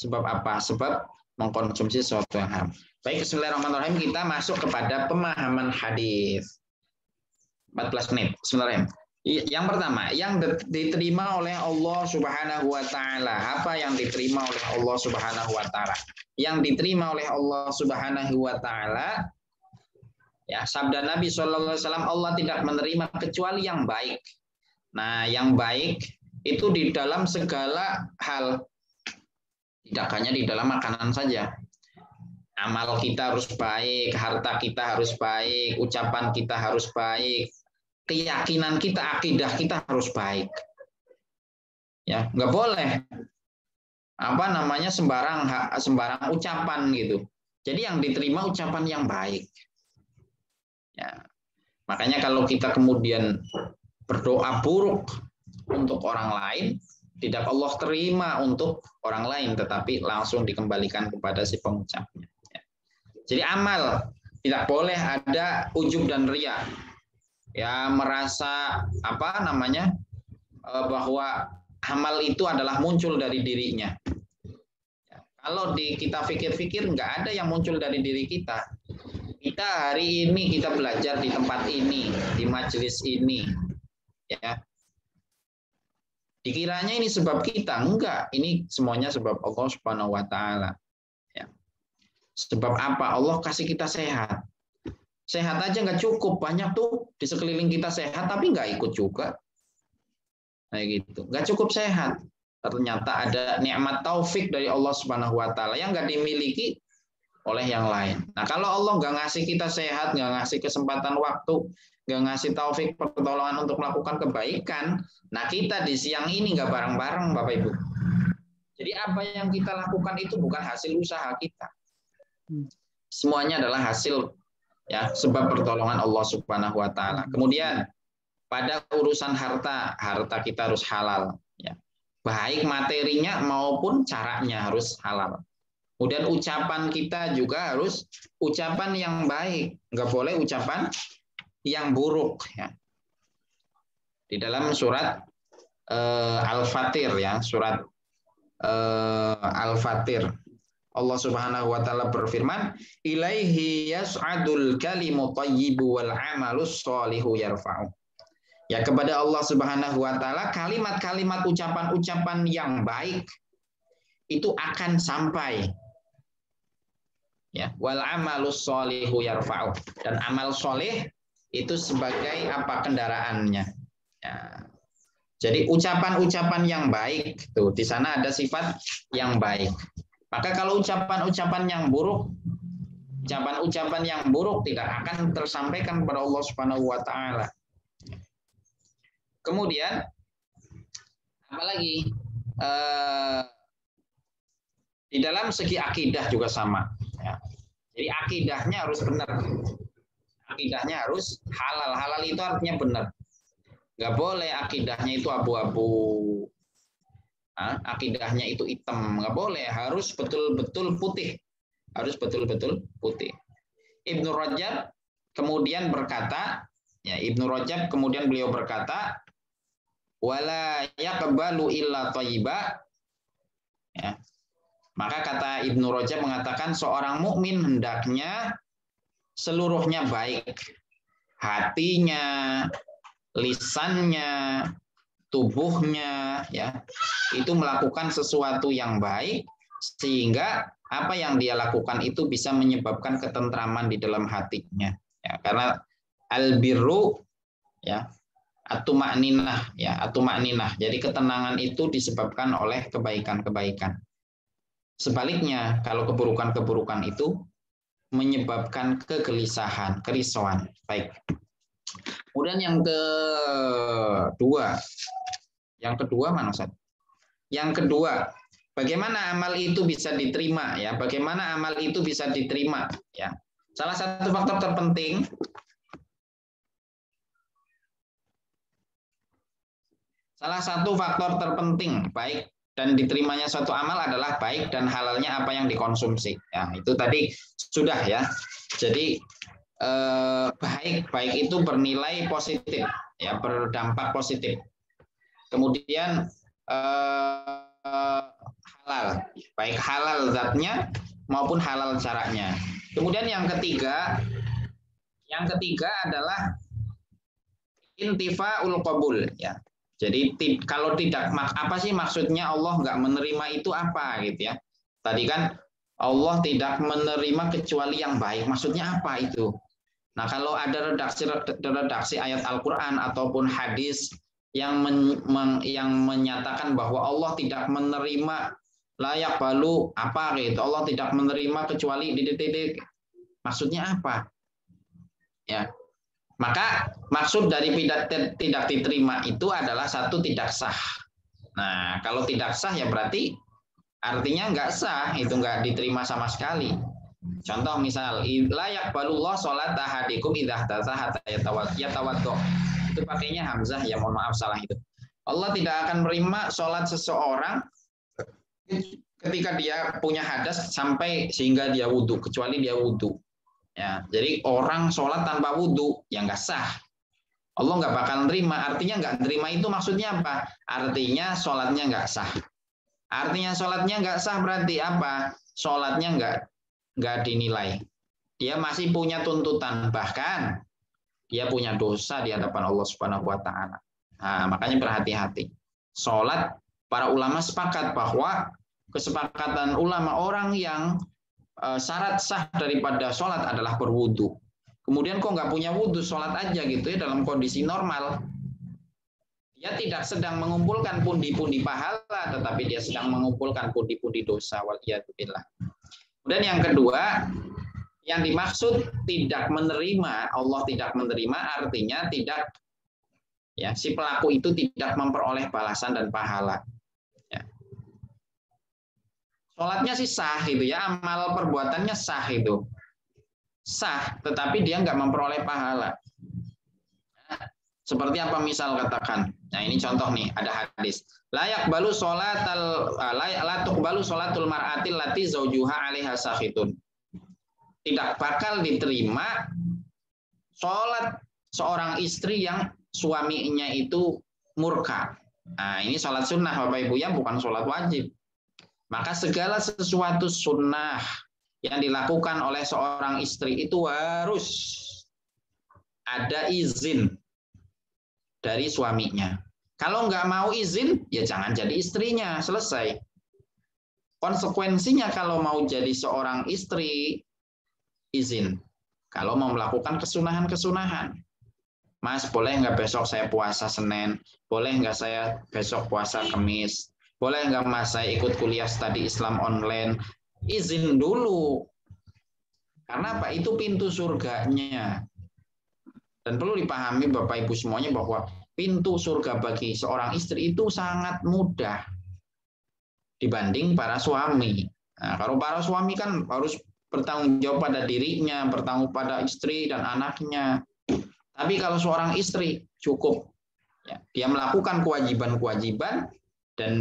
Sebab apa? Sebab mengkonsumsi sesuatu yang haram. Baik, bismillahirrahmanirrahim, kita masuk kepada pemahaman hadis. 14 menit. Bismillahirrahmanirrahim. Yang pertama, yang diterima oleh Allah Subhanahu wa taala. Apa yang diterima oleh Allah Subhanahu wa taala? Yang diterima oleh Allah Subhanahu wa taala, ya, sabda Nabi sallallahu alaihi wasallam, Allah tidak menerima kecuali yang baik. Nah, yang baik itu di dalam segala hal, tidak hanya di dalam makanan saja. Amal kita harus baik, harta kita harus baik, ucapan kita harus baik, keyakinan kita, akidah kita harus baik. Ya, nggak boleh sembarang ucapan gitu. Jadi yang diterima ucapan yang baik. Ya, makanya kalau kita kemudian berdoa buruk untuk orang lain, tidak Allah terima untuk orang lain, tetapi langsung dikembalikan kepada si pengucapnya. Jadi amal tidak boleh ada ujub dan riya, ya, merasa bahwa amal itu adalah muncul dari dirinya. Kalau kita pikir-pikir, nggak ada yang muncul dari diri kita. Kita hari ini kita belajar di tempat ini, di majelis ini, ya. Dikiranya ini sebab kita, enggak. Ini semuanya sebab Allah Subhanahu wa taala. Ya. Sebab apa? Allah kasih kita sehat. Sehat aja nggak cukup, banyak tuh di sekeliling kita sehat tapi nggak ikut juga. Kayak gitu. Nggak cukup sehat. Ternyata ada nikmat taufik dari Allah Subhanahu wa taala yang nggak dimiliki oleh yang lain. Nah, kalau Allah nggak ngasih kita sehat, nggak ngasih kesempatan waktu, nggak ngasih taufik pertolongan untuk melakukan kebaikan, nah kita di siang ini nggak bareng-bareng, Bapak Ibu. Jadi apa yang kita lakukan itu bukan hasil usaha kita. Semuanya adalah hasil ya sebab pertolongan Allah Subhanahu wa taala. Kemudian pada urusan harta kita harus halal, ya. Baik materinya maupun caranya harus halal. Kemudian ucapan kita juga harus ucapan yang baik, nggak boleh ucapan yang buruk, ya. Di dalam surat Al-Fatir, ya, surat Al-Fatir, Allah Subhanahu wa taala berfirman, "Ilaihi yas'adul kalimu thayyibu wal 'amalus sholihu yarfa'u." Ya, kepada Allah Subhanahu wa taala kalimat-kalimat ucapan-ucapan yang baik itu akan sampai. Ya, wal 'amalus sholihu yarfa'u, dan amal soleh itu sebagai apa kendaraannya. Ya. Jadi ucapan-ucapan yang baik tuh di sana ada sifat yang baik. Maka kalau ucapan-ucapan yang buruk, ucapan-ucapan yang buruk tidak akan tersampaikan kepada Allah Subhanahu wa taala. Kemudian apalagi di dalam segi akidah juga sama. Ya. Jadi akidahnya harus benar. Akidahnya harus halal. Halal itu artinya benar. Nggak boleh akidahnya itu abu-abu. Akidahnya itu hitam. Nggak boleh. Harus betul-betul putih. Harus betul-betul putih. Ibnu Rajab kemudian berkata, ya, Ibnu Rajab kemudian beliau berkata, wala yaqbalu illa thayyiba. Ya. Maka kata Ibnu Rajab mengatakan seorang mukmin hendaknya seluruhnya baik. Hatinya, lisannya, tubuhnya, ya, itu melakukan sesuatu yang baik sehingga apa yang dia lakukan itu bisa menyebabkan ketentraman di dalam hatinya. Ya, karena albirru ya atumakninah ya atumakninah. Jadi ketenangan itu disebabkan oleh kebaikan-kebaikan. Sebaliknya kalau keburukan-keburukan itu menyebabkan kegelisahan, kerisauan. Baik. Kemudian yang kedua mana Ustaz? Yang kedua, bagaimana amal itu bisa diterima ya? Bagaimana amal itu bisa diterima ya? Salah satu faktor terpenting baik dan diterimanya suatu amal adalah baik dan halalnya apa yang dikonsumsi. Ya, itu tadi sudah ya. Jadi baik itu bernilai positif ya, berdampak positif. Kemudian halal, baik halal zatnya maupun halal caranya. Kemudian yang ketiga adalah intifaul qabul ya. Jadi kalau tidak, apa sih maksudnya Allah nggak menerima itu apa gitu ya? Tadi kan Allah tidak menerima kecuali yang baik. Maksudnya apa itu? Nah kalau ada redaksi ayat Al-Quran ataupun hadis yang menyatakan bahwa Allah tidak menerima layak balu apa gitu, Allah tidak menerima kecuali titik-titik. Maksudnya apa? Ya. Maka maksud dari tidak diterima itu adalah satu, tidak sah. Nah, kalau tidak sah ya berarti artinya nggak sah, itu nggak diterima sama sekali. Contoh misal, la yaqbalullah sholat ahadikum idza ihdatsa hatta yatawaddo. Itu pakainya hamzah ya, mohon maaf salah itu. Allah tidak akan menerima sholat seseorang ketika dia punya hadas sampai sehingga dia wudhu, kecuali dia wudhu. Ya, jadi orang sholat tanpa wudhu yang nggak sah. Allah nggak bakal nerima. Artinya nggak nerima itu maksudnya apa? Artinya sholatnya nggak sah. Artinya sholatnya nggak sah berarti apa? Sholatnya nggak dinilai. Dia masih punya tuntutan, bahkan dia punya dosa di hadapan Allah Subhanahu Wa Taala. Nah, makanya berhati-hati. Sholat, para ulama sepakat bahwa kesepakatan ulama orang yang syarat sah daripada sholat adalah berwudu. Kemudian kok nggak punya wudu, sholat aja gitu ya dalam kondisi normal. Dia tidak sedang mengumpulkan pundi-pundi pahala, tetapi dia sedang mengumpulkan pundi-pundi dosa. Waliyadzubillah. Kemudian yang kedua, yang dimaksud tidak menerima, Allah tidak menerima artinya tidak, ya si pelaku itu tidak memperoleh balasan dan pahala. Sholatnya sih sah gitu ya, amal perbuatannya sah itu. Sah, tetapi dia nggak memperoleh pahala. Nah, seperti apa misal katakan, nah ini contoh nih, ada hadis. La tuqbalu sholatul mar'atil lati zaujuha 'alaiha sakhitun. Tidak bakal diterima sholat seorang istri yang suaminya itu murka. Nah, ini sholat sunnah Bapak Ibu ya, bukan sholat wajib. Maka segala sesuatu sunnah yang dilakukan oleh seorang istri itu harus ada izin dari suaminya. Kalau nggak mau izin, ya jangan jadi istrinya, selesai. Konsekuensinya kalau mau jadi seorang istri, izin. Kalau mau melakukan kesunahan-kesunahan. Mas, boleh nggak besok saya puasa Senin? Boleh nggak saya besok puasa Kamis? Boleh nggak Mas saya ikut kuliah studi Islam online? Izin dulu. Karena apa? Itu pintu surganya. Dan perlu dipahami Bapak Ibu semuanya bahwa pintu surga bagi seorang istri itu sangat mudah dibanding para suami. Nah, kalau para suami kan harus bertanggung jawab pada dirinya, bertanggung pada istri dan anaknya. Tapi kalau seorang istri cukup ya, dia melakukan kewajiban-kewajiban dan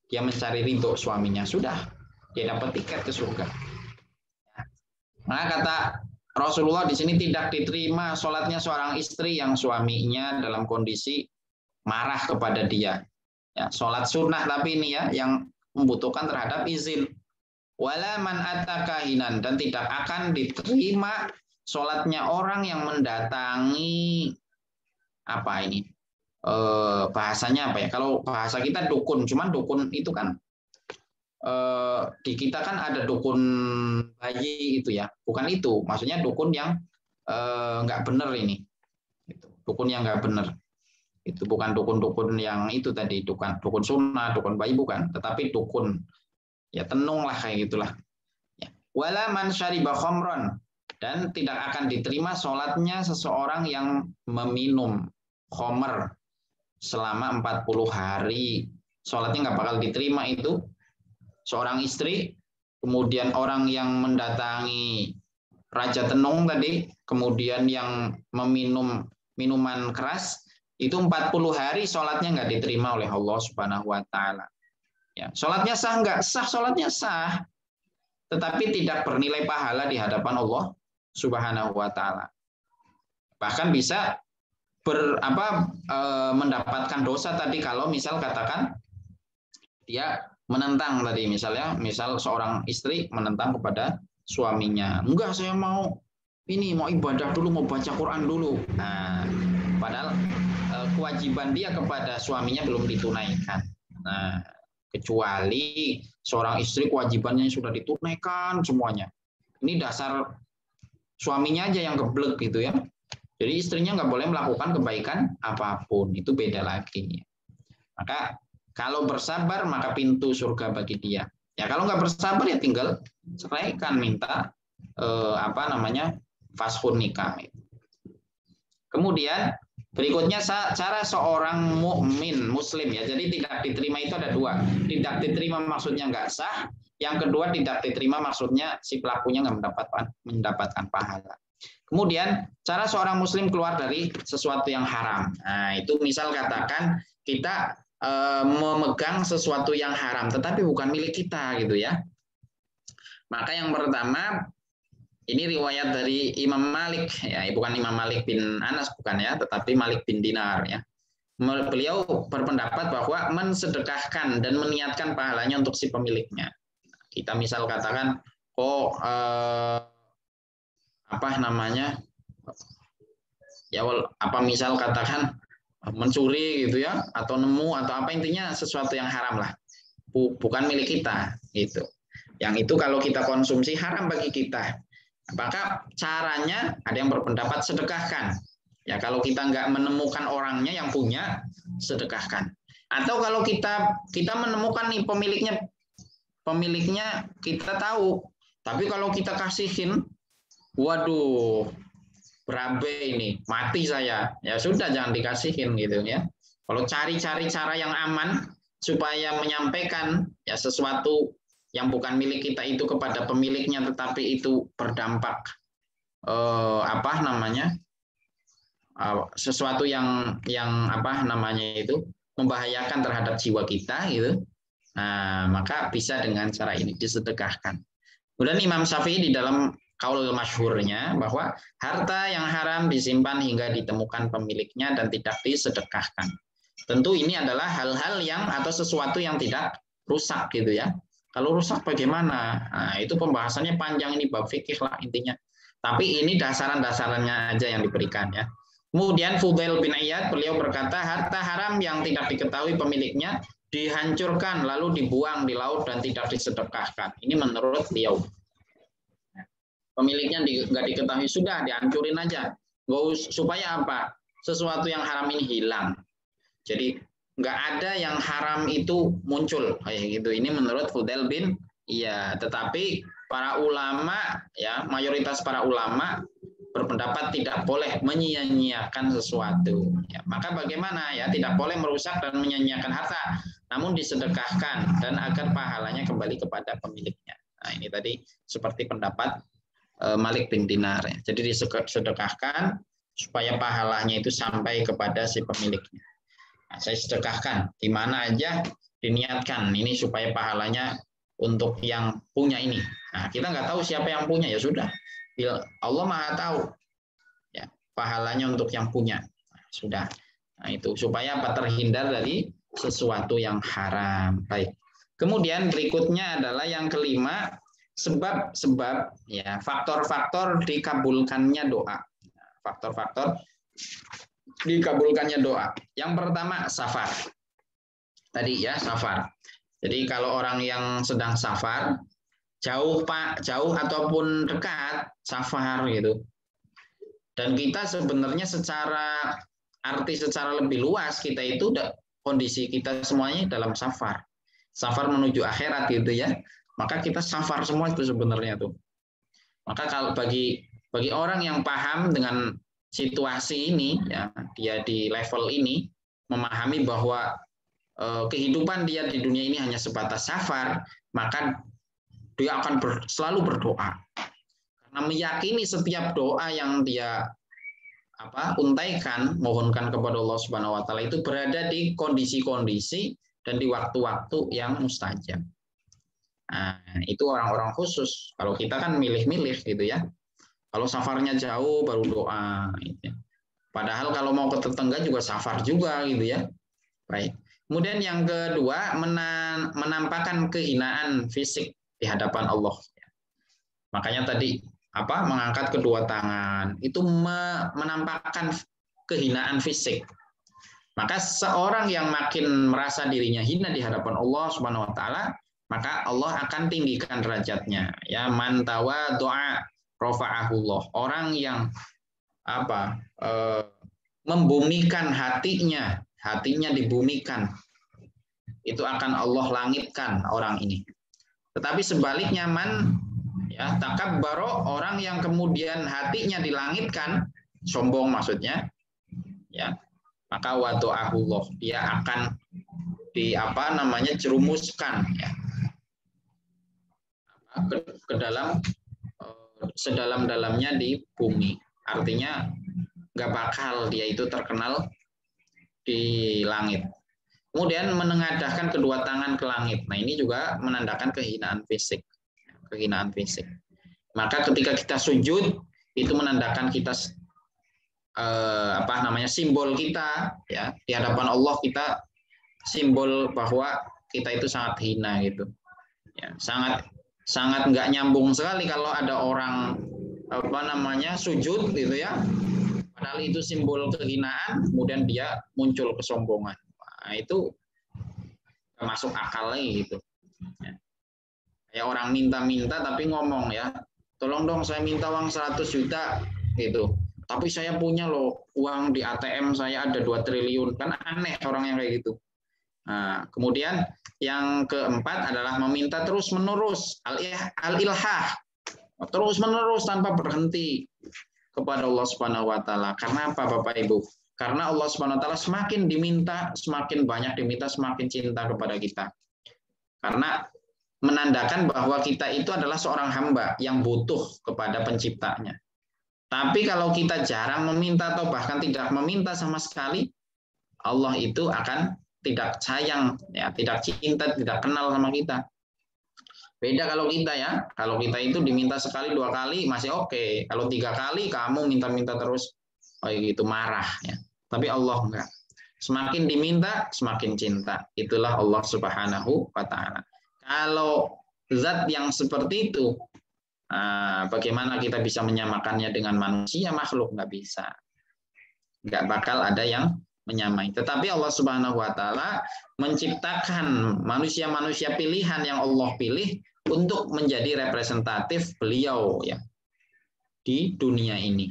dia mencari ridho suaminya, sudah dia dapat tiket ke surga. Nah, kata Rasulullah di sini tidak diterima sholatnya seorang istri yang suaminya dalam kondisi marah kepada dia. Ya, sholat sunnah tapi ini ya yang membutuhkan terhadap izin. Wala man atakahinan, dan tidak akan diterima sholatnya orang yang mendatangi apa ini? Bahasanya apa ya? Kalau bahasa kita dukun, cuman dukun itu kan di kita kan ada dukun bayi itu ya, bukan itu, maksudnya dukun yang nggak benar ini, dukun yang nggak benar, itu bukan dukun-dukun yang itu tadi, dukun sunnah, dukun bayi bukan, tetapi dukun ya tenung lah kayak gitulah. Ya. Wala man syariba khamron, dan tidak akan diterima sholatnya seseorang yang meminum khamr selama 40 hari, sholatnya nggak bakal diterima itu. Seorang istri, kemudian orang yang mendatangi Raja Tenung tadi, kemudian yang meminum minuman keras, itu 40 hari sholatnya nggak diterima oleh Allah Subhanahu wa Ta'ala. Ya, sholatnya sah nggak? Sah, sholatnya sah, tetapi tidak bernilai pahala di hadapan Allah Subhanahu wa Ta'ala. Bahkan bisa mendapatkan dosa tadi kalau misal katakan dia menentang tadi, misal seorang istri menentang kepada suaminya, enggak, saya mau ibadah dulu, mau baca Quran dulu. Nah, padahal kewajiban dia kepada suaminya belum ditunaikan. Nah, kecuali seorang istri kewajibannya sudah ditunaikan semuanya. Ini dasar suaminya aja yang geblek gitu ya. Jadi istrinya nggak boleh melakukan kebaikan apapun, itu beda lagi. Maka kalau bersabar maka pintu surga bagi dia. Ya kalau nggak bersabar ya tinggal ceraikan, minta fashun nikah. Kemudian berikutnya cara seorang mukmin muslim ya. Jadi tidak diterima itu ada dua. Tidak diterima maksudnya nggak sah. Yang kedua tidak diterima maksudnya si pelakunya nggak mendapatkan pahala. Kemudian cara seorang muslim keluar dari sesuatu yang haram. Nah itu misal katakan kita memegang sesuatu yang haram, tetapi bukan milik kita gitu ya. Maka yang pertama, ini riwayat dari Imam Malik ya, bukan Imam Malik bin Anas bukan ya, tetapi Malik bin Dinar ya. Beliau berpendapat bahwa mensedekahkan dan meniatkan pahalanya untuk si pemiliknya. Kita misal katakan, misal katakan mencuri gitu ya, atau nemu atau apa, intinya sesuatu yang haram lah, bukan milik kita gitu. Yang itu kalau kita konsumsi haram bagi kita. Maka caranya ada yang berpendapat sedekahkan. Ya kalau kita nggak menemukan orangnya yang punya, sedekahkan. Atau kalau kita menemukan nih pemiliknya kita tahu, tapi kalau kita kasihin, waduh, berabe ini, mati saya, ya sudah jangan dikasihin gitu ya. Kalau cari-cari cara yang aman supaya menyampaikan ya sesuatu yang bukan milik kita itu kepada pemiliknya, tetapi itu berdampak sesuatu yang membahayakan terhadap jiwa kita gitu. Nah, maka bisa dengan cara ini disedekahkan. Kemudian Imam Syafi'i di dalam kaul masyhurnya bahwa harta yang haram disimpan hingga ditemukan pemiliknya dan tidak disedekahkan. Tentu ini adalah hal-hal yang atau sesuatu yang tidak rusak gitu ya. Kalau rusak bagaimana? Nah, itu pembahasannya panjang, ini bab fikih lah intinya. Tapi ini dasaran-dasarannya aja yang diberikan ya. Kemudian Fudail bin Iyad beliau berkata, harta haram yang tidak diketahui pemiliknya dihancurkan lalu dibuang di laut dan tidak disedekahkan. Ini menurut beliau. Pemiliknya nggak diketahui, sudah dihancurin aja. Supaya apa? Sesuatu yang haram ini hilang. Jadi nggak ada yang haram itu muncul kayak gitu. Ini menurut Fudail bin Iyad. Tetapi para ulama ya, mayoritas para ulama berpendapat tidak boleh menyia-nyiakan sesuatu. Ya, maka bagaimana ya? Tidak boleh merusak dan menyia-nyiakan harta, namun disedekahkan dan agar pahalanya kembali kepada pemiliknya. Nah, ini tadi seperti pendapat Malik bin Dinar. Ya. Jadi disedekahkan supaya pahalanya itu sampai kepada si pemiliknya. Nah, saya sedekahkan di mana aja diniatkan ini supaya pahalanya untuk yang punya ini. Nah, kita nggak tahu siapa yang punya, ya sudah. Allah Maha tahu ya pahalanya untuk yang punya. Nah, sudah. Nah, itu supaya apa? Terhindar dari sesuatu yang haram. Baik. Kemudian berikutnya adalah yang kelima, sebab-sebab ya, faktor-faktor dikabulkannya doa. Faktor-faktor dikabulkannya doa. Yang pertama safar. Tadi ya, safar. Jadi kalau orang yang sedang safar, jauh ataupun dekat, safar gitu. Dan kita sebenarnya secara lebih luas, kita itu kondisi kita semuanya dalam safar. Safar menuju akhirat gitu ya. Maka kita safar semua itu sebenarnya tuh. Maka kalau bagi orang yang paham dengan situasi ini, ya, dia di level ini, memahami bahwa kehidupan dia di dunia ini hanya sebatas safar, maka dia akan selalu berdoa. Karena meyakini setiap doa yang dia untaikan, mohonkan kepada Allah Subhanahu wa taala itu berada di kondisi-kondisi dan di waktu-waktu yang mustajab. Nah, itu orang-orang khusus. Kalau kita kan milih-milih gitu ya. Kalau safarnya jauh baru doa gitu ya. Padahal kalau mau ke tetangga juga safar juga gitu ya. Baik. Kemudian yang kedua, menampakkan kehinaan fisik di hadapan Allah. Makanya tadi mengangkat kedua tangan itu menampakkan kehinaan fisik. Maka seorang yang makin merasa dirinya hina di hadapan Allah Subhanahu wa taala, maka Allah akan tinggikan derajatnya. Ya, man tawaddu'a rafa'ahullah. Orang yang membumikan hatinya dibumikan, itu akan Allah langitkan orang ini. Tetapi sebaliknya takabbaro, orang yang kemudian hatinya dilangitkan, sombong maksudnya, ya, maka wadu'ahullah, dia akan jerumuskan ya, ke dalam sedalam-dalamnya di bumi. Artinya nggak bakal dia itu terkenal di langit. Kemudian menengadahkan kedua tangan ke langit. Nah, ini juga menandakan kehinaan fisik. Maka ketika kita sujud, itu menandakan kita simbol kita ya di hadapan Allah, kita simbol bahwa kita itu sangat hina gitu. Ya, sangat nggak nyambung sekali kalau ada orang sujud gitu ya. Padahal itu simbol kehinaan, kemudian dia muncul kesombongan. Nah, itu masuk akal lagi gitu. Ya. Kayak orang minta-minta tapi ngomong ya, tolong dong saya minta uang 100 juta gitu. Tapi saya punya loh uang di ATM saya ada 2 triliun. Kan aneh orang yang kayak gitu. Nah, kemudian yang keempat adalah meminta terus-menerus, al-ilhah. Terus-menerus tanpa berhenti kepada Allah Subhanahu wa taala. Karena apa Bapak Ibu? Karena Allah Subhanahu wa taala semakin diminta, semakin banyak diminta, semakin cinta kepada kita. Karena menandakan bahwa kita itu adalah seorang hamba yang butuh kepada penciptanya. Tapi kalau kita jarang meminta atau bahkan tidak meminta sama sekali, Allah itu akan tidak sayang, ya, tidak cinta, tidak kenal sama kita. Beda kalau kita ya, kalau kita itu diminta sekali 2 kali masih oke. Kalau 3 kali kamu minta-minta terus, gitu marah ya. Tapi Allah enggak. Semakin diminta, semakin cinta. Itulah Allah Subhanahu wa taala. Kalau zat yang seperti itu, bagaimana kita bisa menyamakannya dengan manusia, makhluk? Nggak bisa. Nggak bakal ada yang menyamai. Tetapi Allah Subhanahu wa taala menciptakan manusia-manusia pilihan yang Allah pilih untuk menjadi representatif beliau ya di dunia ini.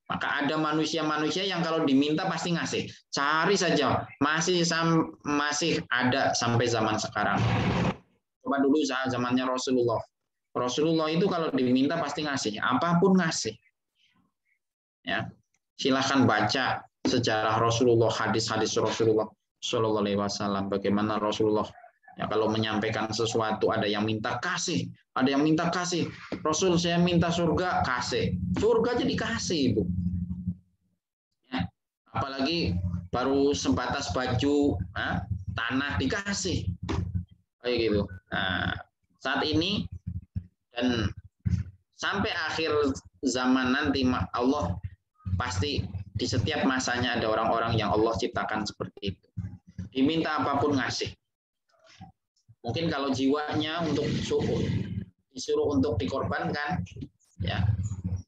Maka ada manusia-manusia yang kalau diminta pasti ngasih. Cari saja, masih ada sampai zaman sekarang. Coba dulu zamannya Rasulullah. Rasulullah itu kalau diminta pasti ngasih, apapun ngasih. Ya. Silahkan baca sejarah Rasulullah, hadis-hadis Rasulullah Shallallahu alaihi wasallam, bagaimana Rasulullah ya kalau menyampaikan sesuatu, ada yang minta kasih, ada yang minta kasih. Rasul, saya minta surga, kasih. Surga jadi kasih, Ibu. Ya. Apalagi baru sebatas baju, tanah dikasih. Kayak gitu. Nah, saat ini dan sampai akhir zaman nanti Allah pasti di setiap masanya ada orang-orang yang Allah ciptakan seperti itu. Diminta apapun ngasih. Mungkin kalau jiwanya disuruh untuk dikorbankan, ya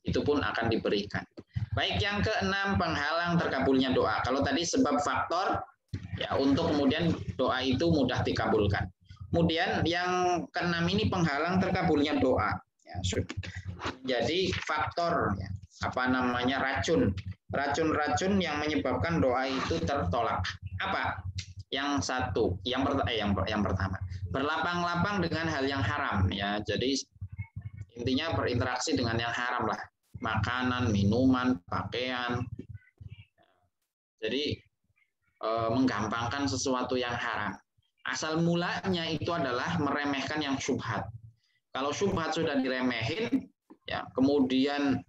itu pun akan diberikan. Baik, yang keenam, penghalang terkabulnya doa. Kalau tadi sebab faktor, ya untuk kemudian doa itu mudah dikabulkan. Kemudian yang keenam ini penghalang terkabulnya doa. Ya, jadi faktor ya, racun-racun yang menyebabkan doa itu tertolak. Apa? Yang satu, yang pertama, berlapang-lapang dengan hal yang haram ya. Jadi intinya berinteraksi dengan yang haram lah, makanan, minuman, pakaian. Jadi menggampangkan sesuatu yang haram. Asal mulanya itu adalah meremehkan yang syubhat. Kalau syubhat sudah diremehin, ya kemudian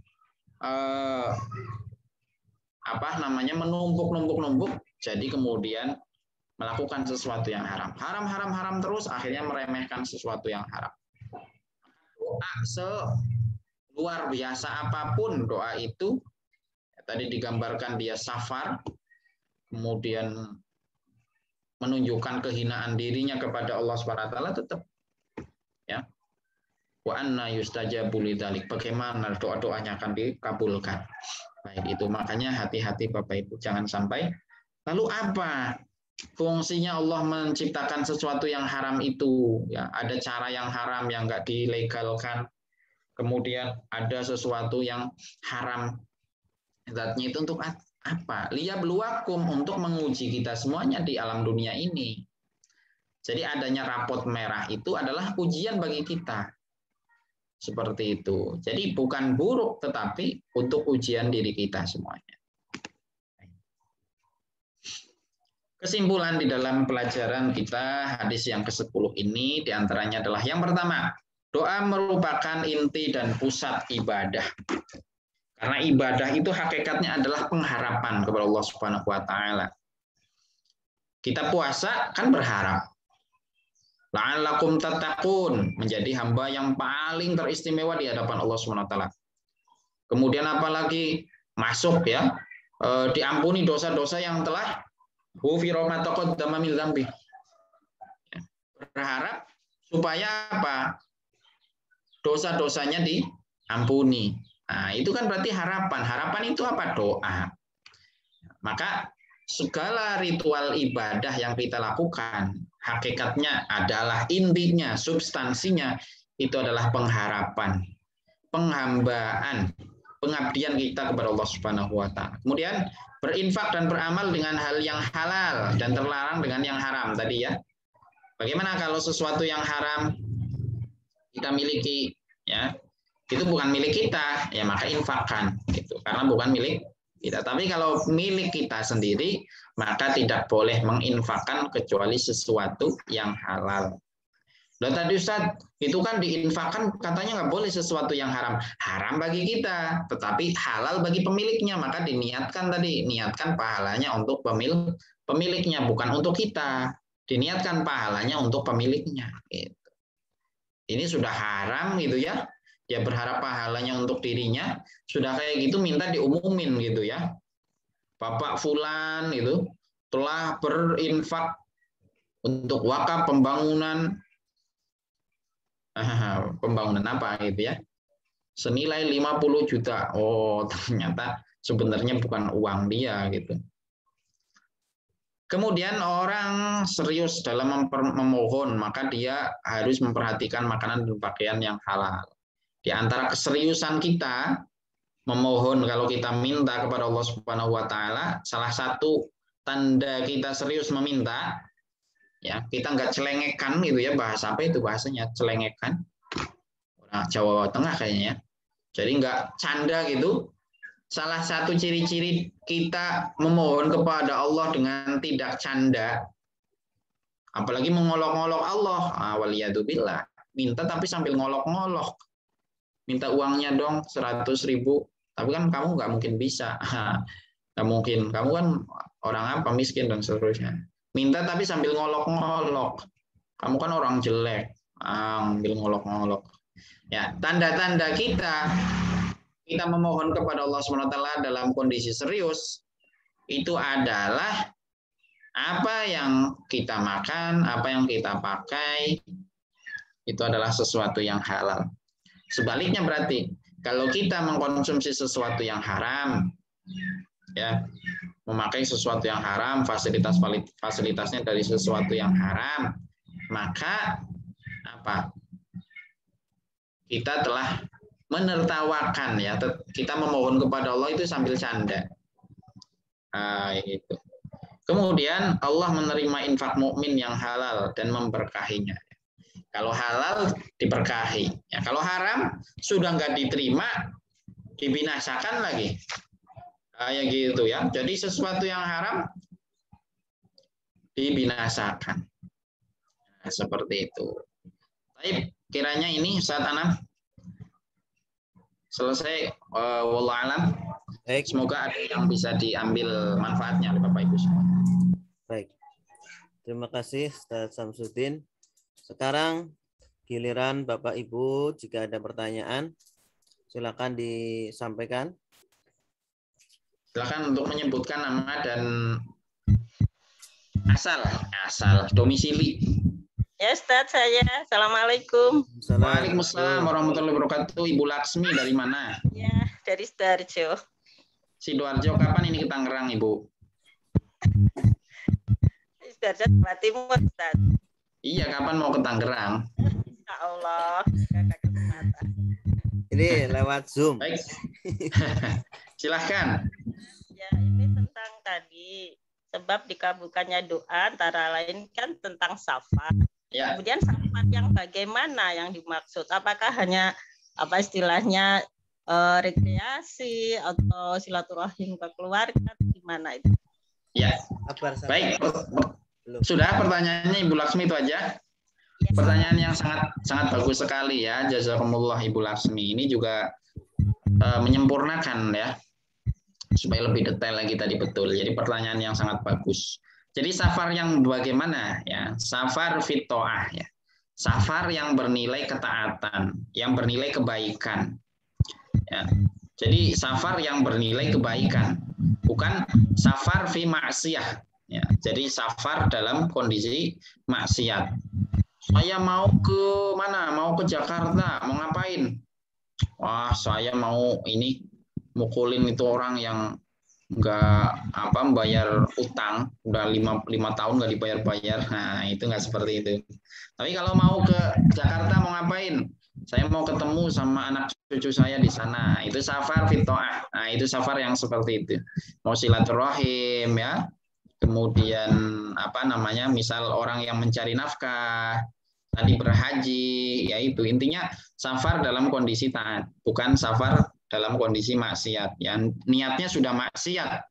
menumpuk, jadi kemudian melakukan sesuatu yang haram. Haram terus, akhirnya meremehkan sesuatu yang haram. Doa seluar biasa apapun doa itu, tadi digambarkan dia safar, kemudian menunjukkan kehinaan dirinya kepada Allah SWT, tetap ya, wa anna yustajabu lidzalik, bagaimana doa-doanya akan dikabulkan. Baik, itu makanya hati-hati Bapak Ibu, jangan sampai. Lalu apa fungsinya Allah menciptakan sesuatu yang haram itu? Ya, ada cara yang haram yang nggak dilegalkan, kemudian ada sesuatu yang haram, zatnya itu untuk apa? Liyabluwakum, untuk menguji kita semuanya di alam dunia ini. Jadi adanya rapot merah itu adalah ujian bagi kita. Seperti itu. Jadi bukan buruk, tetapi untuk ujian diri kita semuanya. Kesimpulan di dalam pelajaran kita hadis yang ke-10 ini diantaranya adalah yang pertama, doa merupakan inti dan pusat ibadah. Karena ibadah itu hakikatnya adalah pengharapan kepada Allah Subhanahu wa taala. Kita puasa kan berharap. La'allakum tattaqun, menjadi hamba yang paling teristimewa di hadapan Allah Subhanahu wa taala. Kemudian apalagi masuk ya, diampuni dosa-dosa yang telah ghufira ma taqaddama min dzambi. Berharap supaya apa? Dosa-dosanya diampuni. Nah, itu kan berarti harapan. Harapan itu apa? Doa. Maka segala ritual ibadah yang kita lakukan, hakikatnya adalah, intinya, substansinya, itu adalah pengharapan, penghambaan, pengabdian kita kepada Allah Subhanahu wa taala. Kemudian berinfak dan beramal dengan hal yang halal dan terlarang dengan yang haram tadi ya. Bagaimana kalau sesuatu yang haram kita miliki ya, itu bukan milik kita, ya maka infakkan gitu, karena bukan milik kita. Tapi kalau milik kita sendiri, maka tidak boleh menginfakkan kecuali sesuatu yang halal. Dan tadi Ustaz, itu kan diinfakkan katanya nggak boleh sesuatu yang haram. Haram bagi kita, tetapi halal bagi pemiliknya. Maka diniatkan tadi, niatkan pahalanya untuk pemiliknya, bukan untuk kita. Diniatkan pahalanya untuk pemiliknya. Gitu. Ini sudah haram gitu ya. Dia berharap pahalanya untuk dirinya, sudah kayak gitu minta diumumin gitu ya. Bapak Fulan itu telah berinfak untuk wakaf pembangunan apa gitu ya. Senilai 50 juta. Oh, ternyata sebenarnya bukan uang dia gitu. Kemudian orang serius dalam memohon, maka dia harus memperhatikan makanan dan pakaian yang halal. Di antara keseriusan kita memohon, kalau kita minta kepada Allah Subhanahu wa taala, salah satu tanda kita serius meminta, ya, kita nggak celengekan gitu ya, bahasa apa itu bahasanya, celengekan. Nah, Jawa Tengah kayaknya. Jadi nggak canda gitu. Salah satu ciri-ciri kita memohon kepada Allah dengan tidak canda, apalagi mengolok-olok Allah, waliyadzubillah, minta tapi sambil ngolok-ngolok, minta uangnya dong 100.000, tapi kan kamu nggak mungkin bisa, nggak mungkin, kamu kan orang apa, miskin dan seterusnya. Minta tapi sambil ngolok-ngolok, kamu kan orang jelek, sambil ngolok-ngolok. Ya, tanda-tanda kita memohon kepada Allah SWT dalam kondisi serius, itu adalah apa yang kita makan, apa yang kita pakai, itu adalah sesuatu yang halal. Sebaliknya berarti, kalau kita mengkonsumsi sesuatu yang haram, ya, memakai sesuatu yang haram, fasilitasnya dari sesuatu yang haram, maka apa? Kita telah menertawakan ya. Kita memohon kepada Allah itu sambil canda. Itu. Kemudian Allah menerima infak mukmin yang halal dan memberkahinya. Kalau halal diberkahi. Ya, kalau haram sudah nggak diterima, dibinasakan lagi. Ya gitu ya. Jadi sesuatu yang haram dibinasakan. Nah, seperti itu. Baik, kiranya ini Ustaz Anam selesai. Wallahu alam. Baik. Semoga ada yang bisa diambil manfaatnya oleh Bapak Ibu semua. Baik. Terima kasih Ustaz Samsudin. Sekarang giliran Bapak Ibu, jika ada pertanyaan silakan disampaikan. Silakan untuk menyebutkan nama dan asal domisili. Ya Ustaz, saya. Assalamualaikum. Waalaikumsalam warahmatullahi wabarakatuh. Ibu Laksmi dari mana? Ya, dari Sidoarjo. Sidoarjo, kapan ini ke Tangerang, Ibu? Sidoarjo, Jawa Timur, Ustaz. Iya, kapan mau ke Tangerang? Ya Allah, kakak kesempatan. Ini lewat Zoom. Baik. Silahkan. Ya, ini tentang tadi sebab dikabulkannya doa antara lain kan tentang safar. Ya. Kemudian safar yang bagaimana yang dimaksud? Apakah hanya apa istilahnya rekreasi atau silaturahim ke keluarga? Gimana itu? Ya. Baik. Sudah pertanyaannya Ibu Laksmi itu aja. Pertanyaan yang sangat bagus sekali ya. Jazakumullah Ibu Laksmi. Ini juga menyempurnakan ya. Supaya lebih detail lagi tadi betul. Jadi pertanyaan yang sangat bagus. Jadi safar yang bagaimana ya? Safar fitoah ya. Safar yang bernilai ketaatan, yang bernilai kebaikan. Ya. Jadi safar yang bernilai kebaikan, bukan safar fi maksiyah. Ya. Jadi safar dalam kondisi maksiat. Saya mau ke mana? Mau ke Jakarta, mau ngapain? Wah, saya mau ini mukulin itu orang yang nggak bayar utang, udah 5 tahun nggak dibayar-bayar. Nah, itu nggak seperti itu. Tapi kalau mau ke Jakarta mau ngapain? Saya mau ketemu sama anak cucu saya di sana. Itu safar fitoah. Nah, itu safar yang seperti itu. Mau silaturahim ya. Kemudian misal orang yang mencari nafkah, tadi berhaji, yaitu intinya safar dalam kondisi taat, bukan safar dalam kondisi maksiat. Yang niatnya sudah maksiat,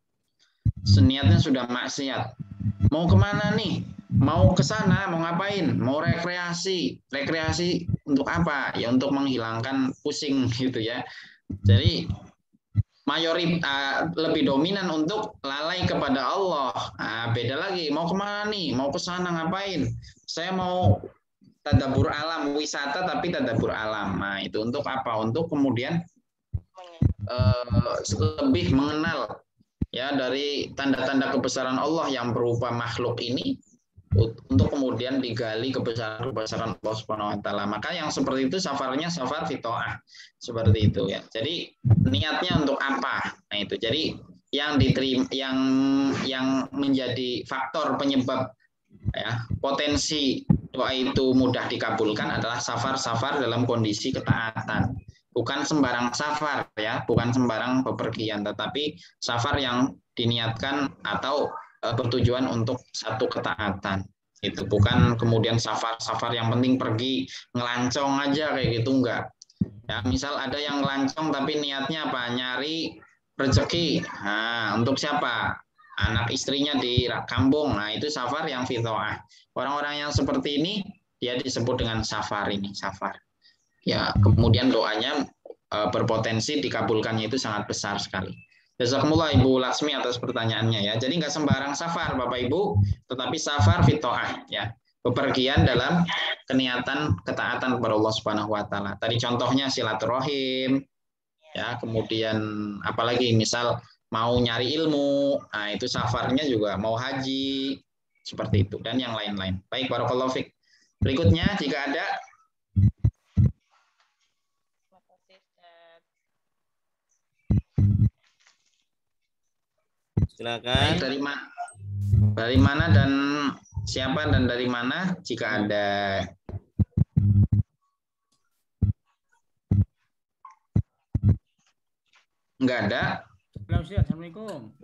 Mau kemana nih? Mau ke sana, mau ngapain? Mau rekreasi. Rekreasi untuk apa? Ya untuk menghilangkan pusing gitu ya. Jadi mayoritas lebih dominan untuk lalai kepada Allah. Nah, beda lagi. Mau kemana nih? Mau ke sana ngapain? Saya mau tadabbur alam, wisata tapi tadabbur alam. Nah, itu untuk apa? Untuk kemudian lebih mengenal ya dari tanda-tanda kebesaran Allah yang berupa makhluk ini, untuk kemudian digali kebesaran Allah Subhanahu wa taala. Maka yang seperti itu safarnya safar fitoah. Seperti itu ya. Jadi niatnya untuk apa? Nah, itu. Jadi yang diterima, yang menjadi faktor penyebab ya, potensi doa itu mudah dikabulkan adalah safar-safar dalam kondisi ketaatan. Bukan sembarang safar ya, bukan sembarang bepergian, tetapi safar yang diniatkan atau bertujuan untuk satu ketaatan. Itu bukan kemudian safar-safar yang penting pergi ngelancong aja kayak gitu, enggak. Ya, misal ada yang ngelancong tapi niatnya apa? Nyari rezeki. Nah, untuk siapa? Anak istrinya di kampung. Nah, itu safar yang fitoah. Orang-orang yang seperti ini dia disebut dengan safar ini, safar. Ya, kemudian doanya berpotensi dikabulkannya itu sangat besar sekali. Jazakumullah Ibu Laksmi atas pertanyaannya ya. Jadi nggak sembarang safar Bapak Ibu, tetapi safar fitoah ya. Bepergian dalam keniatan ketaatan kepada Allah Subhanahu wa taala. Tadi contohnya silaturahim ya, kemudian apalagi misal mau nyari ilmu, nah itu safarnya juga mau haji seperti itu dan yang lain-lain. Baik, barakallahu fiik. Berikutnya jika ada. Silakan. Baik, dari mana dan Siapa dan dari mana? Jika ada. Enggak ada. Halo Ustaz, Assalamualaikum.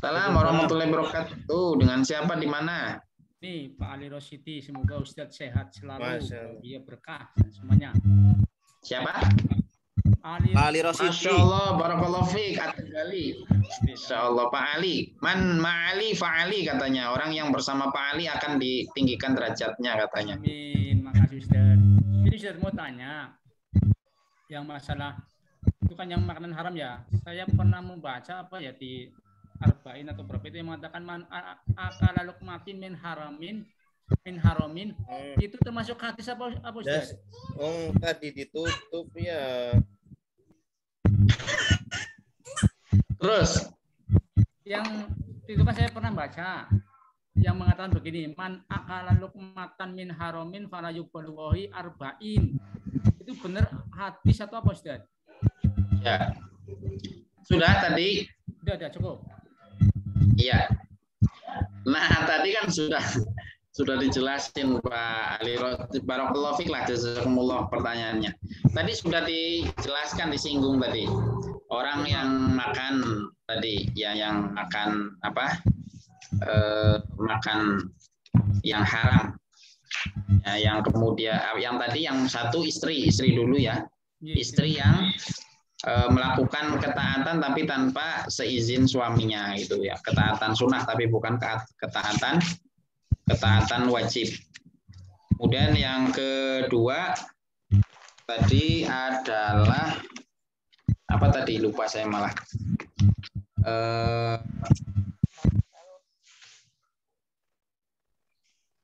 Salam warahmatullahi wabarakatuh. Dengan siapa di mana? Nih Pak Ali Rosyidi, semoga Ustaz sehat selalu, bahagia berkah semuanya. Siapa? Ali Rosyidi. Masya Allah, barakallahu fiik. Insya Allah Pak Ali. Man ma'ali fa'ali katanya. Orang yang bersama Pak Ali akan ditinggikan derajatnya katanya. Amin, makasih Ustaz. Jadi Ustaz mau tanya, yang masalah itu kan yang makanan haram ya. Saya pernah membaca apa ya di Arba'in atau berapa itu yang mengatakan man akala luqmatin min haramin itu termasuk hadis apa Ustaz? Oh, tadi ditutup ya. Terus Yang itu kan saya pernah baca yang mengatakan begini, man akala luqmatan min haramin fala yuqbalu arba'in. Itu benar hadis atau apa Ustaz? ya. Sudah tadi? Udah cukup. Iya. Nah, tadi kan sudah dijelasin Pak Ali barakallahu fiik lah, jazakumullah pertanyaannya. Tadi sudah dijelaskan, disinggung tadi. Orang yang makan tadi ya, yang makan apa? Makan yang haram. Ya, yang kemudian yang tadi yang satu istri dulu ya. Istri yang melakukan ketaatan tapi tanpa seizin suaminya gitu ya. Ketaatan sunnah tapi bukan ketaatan wajib. Kemudian yang kedua tadi adalah apa tadi, lupa saya malah.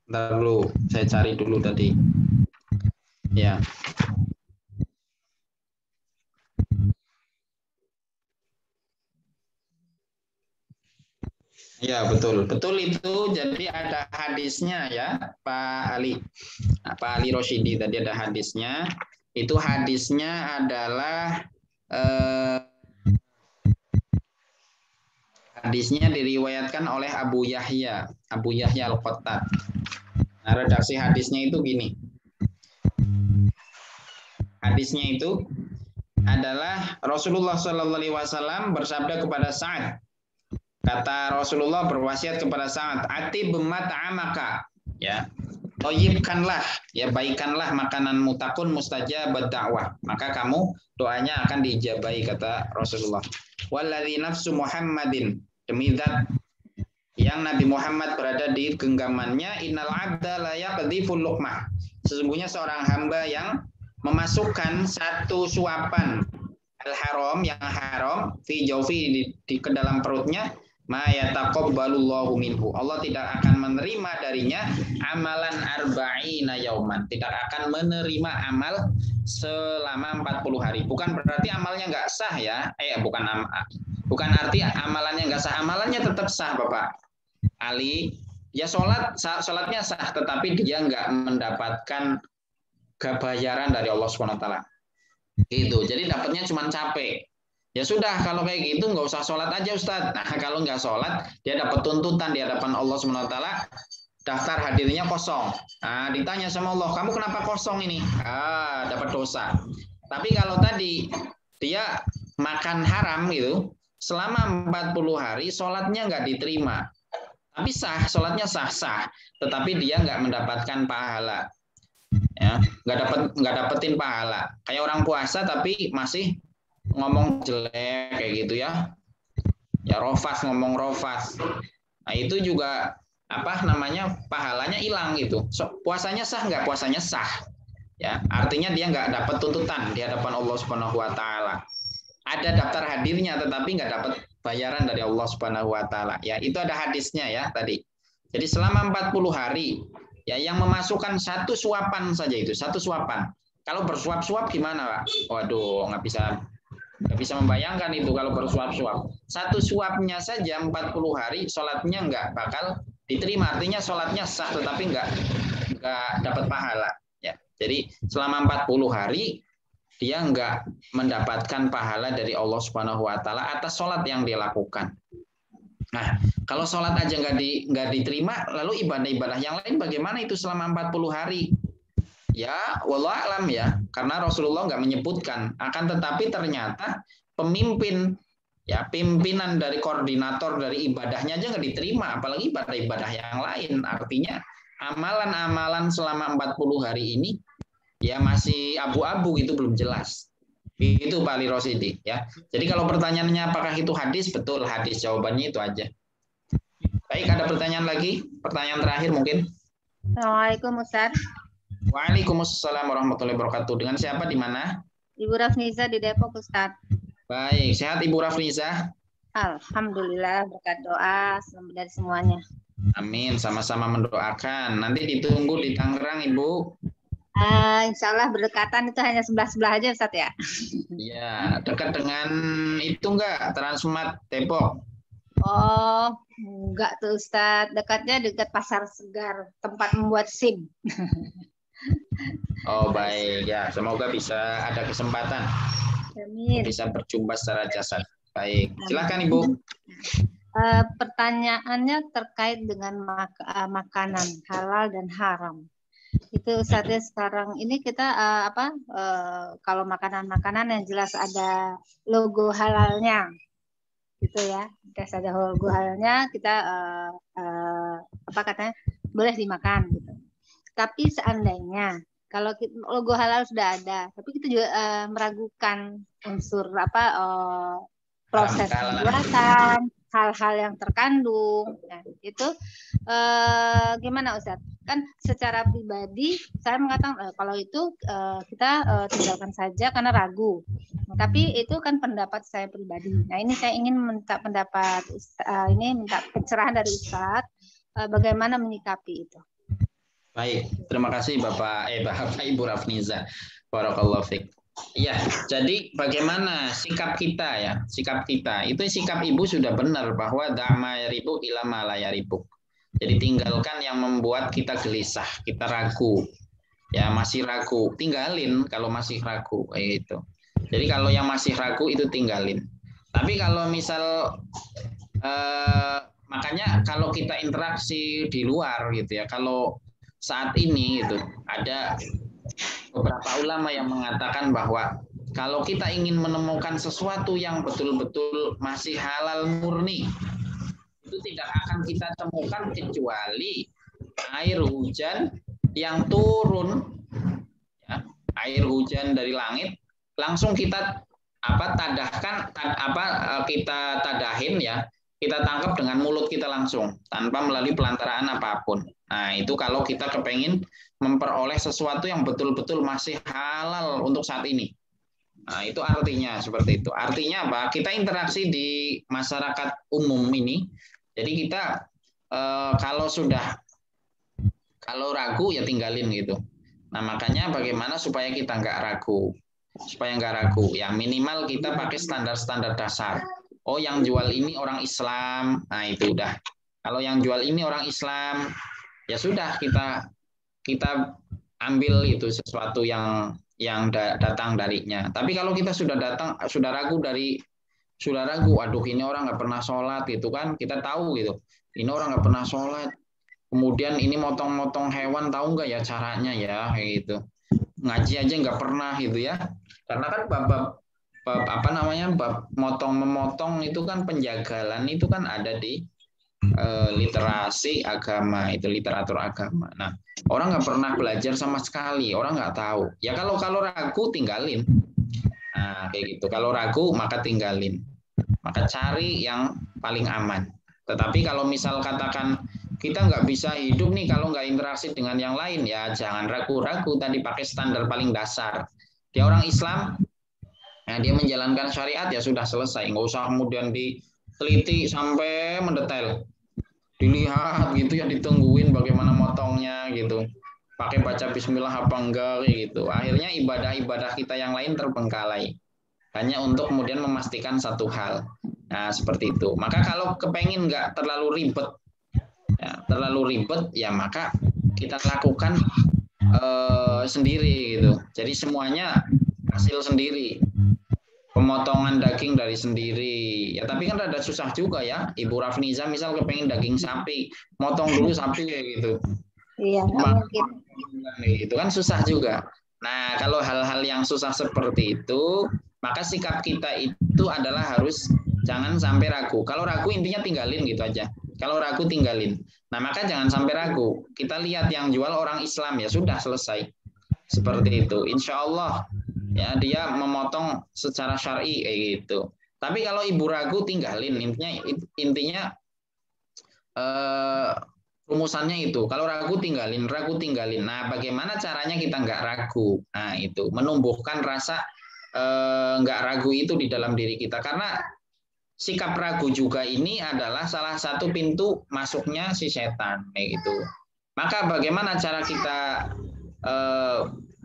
Bentar dulu, saya cari dulu tadi. Ya. Ya betul itu. Jadi ada hadisnya ya Pak Ali, Pak Ali Rosyidi tadi ada hadisnya. Itu hadisnya adalah hadisnya diriwayatkan oleh Abu Yahya Al-Qattan. Nah, redaksi hadisnya itu gini. Hadisnya itu adalah Rasulullah SAW bersabda kepada Sa'ad. Kata Rasulullah berwasiat kepada Sa'ad, atib mat'amaka, ya. Toyibkanlah, ya, baikkanlah makananmu, takun mustajabad da'wah. Maka kamu doanya akan diijabahi, kata Rasulullah. Walladzi nafsu Muhammadin, demi zat yang Nabi Muhammad berada di genggamannya, innal abda la yaqdhiful luqmah. Sesungguhnya seorang hamba yang memasukkan satu suapan al-haram, yang haram, fi jawfi, di ke dalam perutnya, ma yataqabbalullahu minhu. Allah tidak akan menerima darinya amalan arba'ina yauman. Tidak akan menerima amal selama 40 hari. Bukan berarti amalnya nggak sah ya. Bukan arti amalannya nggak sah. Amalannya tetap sah Bapak Ali. Ya sholatnya sah, tetapi dia nggak mendapatkan kebayaran dari Allah Subhanahu wa taala. Gitu. Jadi dapatnya cuma capek. Ya sudah, kalau kayak gitu nggak usah sholat aja Ustadz. Nah, kalau nggak sholat, dia dapat tuntutan di hadapan Allah Subhanahu wa taala, daftar hadirnya kosong. Nah, ditanya sama Allah, kamu kenapa kosong ini? Dapat dosa. Tapi kalau tadi dia makan haram gitu, selama 40 hari sholatnya nggak diterima. Tapi sah, sholatnya sah-sah, tetapi dia nggak mendapatkan pahala. Ya, nggak dapetin pahala. Kayak orang puasa tapi masih ngomong jelek kayak gitu ya. Ya rofas, ngomong rofas. Nah, itu juga apa namanya, pahalanya hilang gitu. Puasanya sah nggak? Puasanya sah. Ya, artinya dia nggak dapat tuntutan di hadapan Allah Subhanahu wa taala. Ada daftar hadirnya tetapi nggak dapat bayaran dari Allah Subhanahu wa taala. Ya, itu ada hadisnya ya tadi. Jadi selama 40 hari ya, yang memasukkan satu suapan saja itu, satu suapan. Kalau bersuap-suap gimana, Pak? Waduh, nggak bisa membayangkan itu kalau bersuap-suap. Satu suapnya saja 40 hari, sholatnya nggak bakal diterima. Artinya sholatnya sah, tetapi nggak dapat pahala. Ya, jadi selama 40 hari, dia nggak mendapatkan pahala dari Allah Subhanahu wa taala atas sholat yang dia lakukan. Nah, kalau sholat aja nggak diterima, lalu ibadah-ibadah yang lain bagaimana itu selama 40 hari? Ya, wallahu alam ya, karena Rasulullah nggak menyebutkan. Akan tetapi ternyata pimpinan dari koordinator dari ibadahnya aja nggak diterima, apalagi ibadah-ibadah yang lain. Artinya amalan-amalan selama 40 hari ini ya masih abu-abu, itu belum jelas. Itu Pak Ali Rosidi ya. Jadi kalau pertanyaannya apakah itu hadis, betul hadis, jawabannya itu aja. Baik, ada pertanyaan lagi? Pertanyaan terakhir mungkin. Assalamualaikum Ustaz. Waalaikumsalam warahmatullahi wabarakatuh. Dengan siapa di mana? Ibu Rafniza di Depok Ustaz. Baik, sehat Ibu Rafniza? Alhamdulillah, berkat doa selamat dari semuanya. Amin, sama-sama mendoakan. Nanti ditunggu di Tangerang Ibu. Insya Allah berdekatan, itu hanya sebelah-sebelah aja Ustaz ya. Iya, dekat dengan itu enggak, Transmart Depok. Oh, enggak tuh Ustaz. Dekatnya dekat Pasar Segar, tempat membuat SIM. Oh baik ya, semoga bisa ada kesempatan. Amin. Bisa berjumpa secara jasad. Baik, silakan Ibu. Pertanyaannya terkait dengan makanan halal dan haram. Itu saatnya sekarang ini kita kalau makanan-makanan yang jelas ada logo halalnya, gitu ya. Jelas ada logo halalnya, kita boleh dimakan gitu. Tapi seandainya kalau logo halal sudah ada, tapi kita juga meragukan unsur proses pembuatan, hal-hal yang terkandung, nah, itu gimana Ustaz? Kan secara pribadi saya mengatakan kalau itu kita tinggalkan saja karena ragu. Tapi itu kan pendapat saya pribadi. Nah ini saya ingin minta pendapat minta pencerahan dari Ustaz bagaimana menyikapi itu. Baik, terima kasih Bapak Ibu Rafniza. Barakallahu fiik. Iya, jadi bagaimana sikap kita ya? Sikap kita. Itu sikap Ibu sudah benar bahwa da'ma yaribuk ila ma la yaribuk. Jadi tinggalkan yang membuat kita gelisah, kita ragu. Ya, masih ragu, tinggalin kalau masih ragu kayak gitu. Jadi kalau yang masih ragu itu tinggalin. Tapi kalau misal makanya kalau kita interaksi di luar gitu ya, kalau saat ini itu ada beberapa ulama yang mengatakan bahwa kalau kita ingin menemukan sesuatu yang betul-betul masih halal murni, itu tidak akan kita temukan kecuali air hujan yang turun, ya, air hujan dari langit langsung kita kita tadahin ya, kita tangkap dengan mulut kita langsung tanpa melalui pelantaraan apapun. Nah, itu kalau kita kepengen memperoleh sesuatu yang betul-betul masih halal untuk saat ini. Nah, itu artinya seperti itu. Artinya apa? Kita interaksi di masyarakat umum ini. Jadi kita kalau ragu ya tinggalin gitu. Nah, makanya bagaimana supaya kita nggak ragu? Supaya nggak ragu, ya minimal kita pakai standar-standar dasar. Oh, yang jual ini orang Islam. Nah, itu udah. Kalau yang jual ini orang Islam, ya sudah kita ambil itu sesuatu yang datang darinya. Tapi kalau kita sudah ragu, aduh ini orang nggak pernah sholat gitu kan, kita tahu gitu, ini orang nggak pernah sholat, kemudian ini motong-motong hewan, tahu nggak ya caranya ya kayak gitu, ngaji aja nggak pernah gitu ya, karena kan bab memotong itu kan penjagalan itu kan ada di literasi agama, itu literatur agama. Nah, orang nggak pernah belajar sama sekali, orang nggak tahu. Ya kalau ragu tinggalin. Nah, kayak gitu. Kalau ragu maka tinggalin. Maka cari yang paling aman. Tetapi kalau misal katakan kita nggak bisa hidup nih kalau nggak interaksi dengan yang lain, ya jangan ragu-ragu. Tadi pakai standar paling dasar. Dia orang Islam, nah dia menjalankan syariat ya sudah selesai. Nggak usah kemudian diteliti sampai mendetail. Dilihat gitu ya, ditungguin bagaimana motongnya gitu, pakai baca bismillah apa enggak gitu. Akhirnya ibadah-ibadah kita yang lain terbengkalai hanya untuk kemudian memastikan satu hal. Nah seperti itu. Maka kalau kepengen nggak terlalu ribet ya maka kita lakukan sendiri gitu. Jadi semuanya hasil sendiri. pemotongan daging dari sendiri. Ya tapi kan rada susah juga ya. Ibu Rafniza misal kepengen daging sapi, motong dulu sapi kayak gitu. Iya, nggak mungkin. Itu kan susah juga. Nah, kalau hal-hal yang susah seperti itu, maka sikap kita itu adalah harus jangan sampai ragu. Kalau ragu intinya tinggalin gitu aja. Kalau ragu tinggalin. Nah, maka jangan sampai ragu. Kita lihat yang jual orang Islam, ya sudah selesai. Seperti itu. Insya Allah ya dia memotong secara syar'i kayak gitu. Tapi kalau ibu ragu tinggalin, intinya rumusannya itu. Kalau ragu tinggalin. Nah, bagaimana caranya kita nggak ragu? Nah, itu menumbuhkan rasa nggak ragu itu di dalam diri kita. Karena sikap ragu juga ini adalah salah satu pintu masuknya si setan kayak gitu. Maka bagaimana cara kita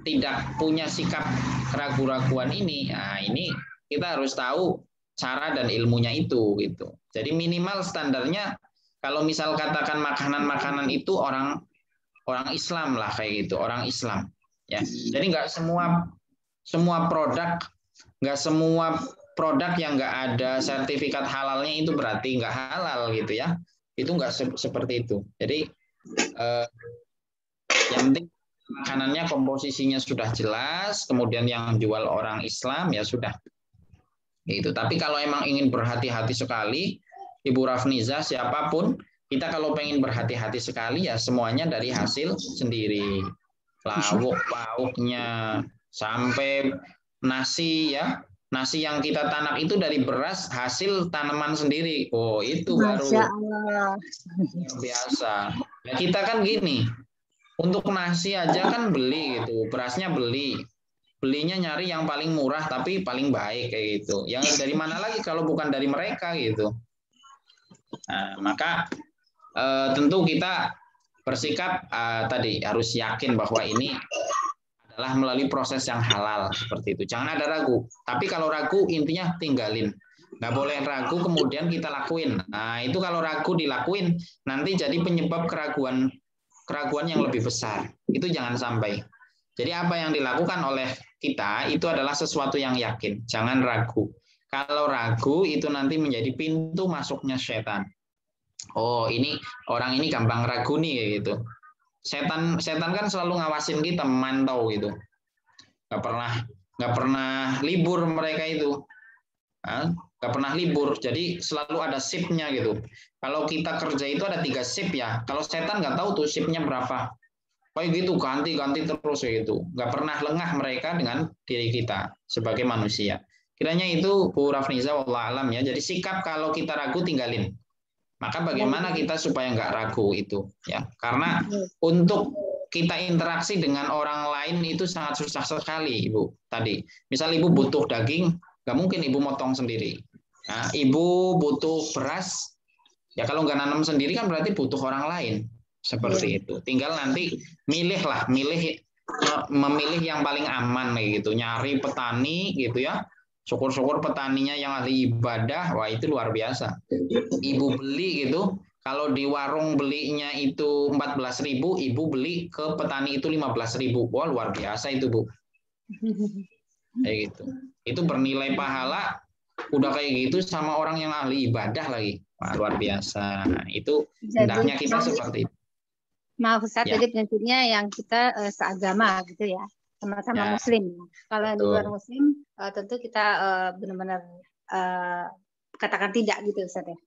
tidak punya sikap keraguan-raguan ini? Nah, ini kita harus tahu cara dan ilmunya itu gitu. Jadi minimal standarnya kalau misal katakan makanan-makanan itu orang Islam lah kayak gitu, orang Islam ya. Jadi nggak semua produk yang nggak ada sertifikat halalnya itu berarti nggak halal gitu ya. Itu nggak seperti itu. Jadi yang penting makanannya komposisinya sudah jelas, kemudian yang jual orang Islam ya sudah. Gitu. Tapi kalau emang ingin berhati-hati sekali, Ibu Rafniza siapapun, kita kalau pengen berhati-hati sekali ya semuanya dari hasil sendiri. Lauk pauknya sampai nasi ya. Nasi yang kita tanak itu dari beras hasil tanaman sendiri. Oh, itu baru biasa. Nah, kita kan gini. Untuk nasi aja kan beli gitu, berasnya belinya nyari yang paling murah tapi paling baik kayak gitu. Yang dari mana lagi kalau bukan dari mereka gitu. Nah, maka tentu kita bersikap tadi harus yakin bahwa ini adalah melalui proses yang halal seperti itu. Jangan ada ragu. Tapi kalau ragu intinya tinggalin. Nggak boleh ragu kemudian kita lakuin. Nah itu kalau ragu dilakuin nanti jadi penyebab keraguan yang lebih besar. Itu jangan sampai. Jadi apa yang dilakukan oleh kita itu adalah sesuatu yang yakin. Jangan ragu. Kalau ragu itu nanti menjadi pintu masuknya setan. Oh ini orang ini gampang ragu nih gitu. Setan kan selalu ngawasin kita, memantau gitu. Nggak pernah libur mereka itu. Nggak pernah libur. Jadi selalu ada shift-nya gitu. Kalau kita kerja itu ada 3 shift ya. Kalau setan nggak tahu tuh shift-nya berapa. Kayak gitu ganti terus gitu. Nggak pernah lengah mereka dengan diri kita sebagai manusia. Kiranya itu Bu Rafniza wallah alam ya. Jadi sikap kalau kita ragu tinggalin. Maka bagaimana kita supaya nggak ragu itu ya. Karena untuk kita interaksi dengan orang lain itu sangat susah sekali Ibu. Tadi misal Ibu butuh daging, nggak mungkin Ibu motong sendiri. Nah, Ibu butuh beras, ya kalau nggak nanam sendiri kan berarti butuh orang lain. Seperti itu. Tinggal nanti memilih yang paling aman gitu. Nyari petani gitu ya. Syukur-syukur petaninya yang ahli ibadah, wah itu luar biasa. Ibu beli gitu, kalau di warung belinya itu 14.000, Ibu beli ke petani itu 15.000. Wah luar biasa itu Bu. Kayak gitu. Itu bernilai pahala udah kayak gitu sama orang yang ahli ibadah lagi. Wah, luar biasa. Nah, itu hendaknya kita seperti itu. Maaf Ustaz, Ya. jadi prinsipnya yang kita seagama gitu ya, sama-sama Ya. Muslim. Kalau yang di luar Betul. Muslim, tentu kita benar-benar katakan tidak gitu Ustaz ya.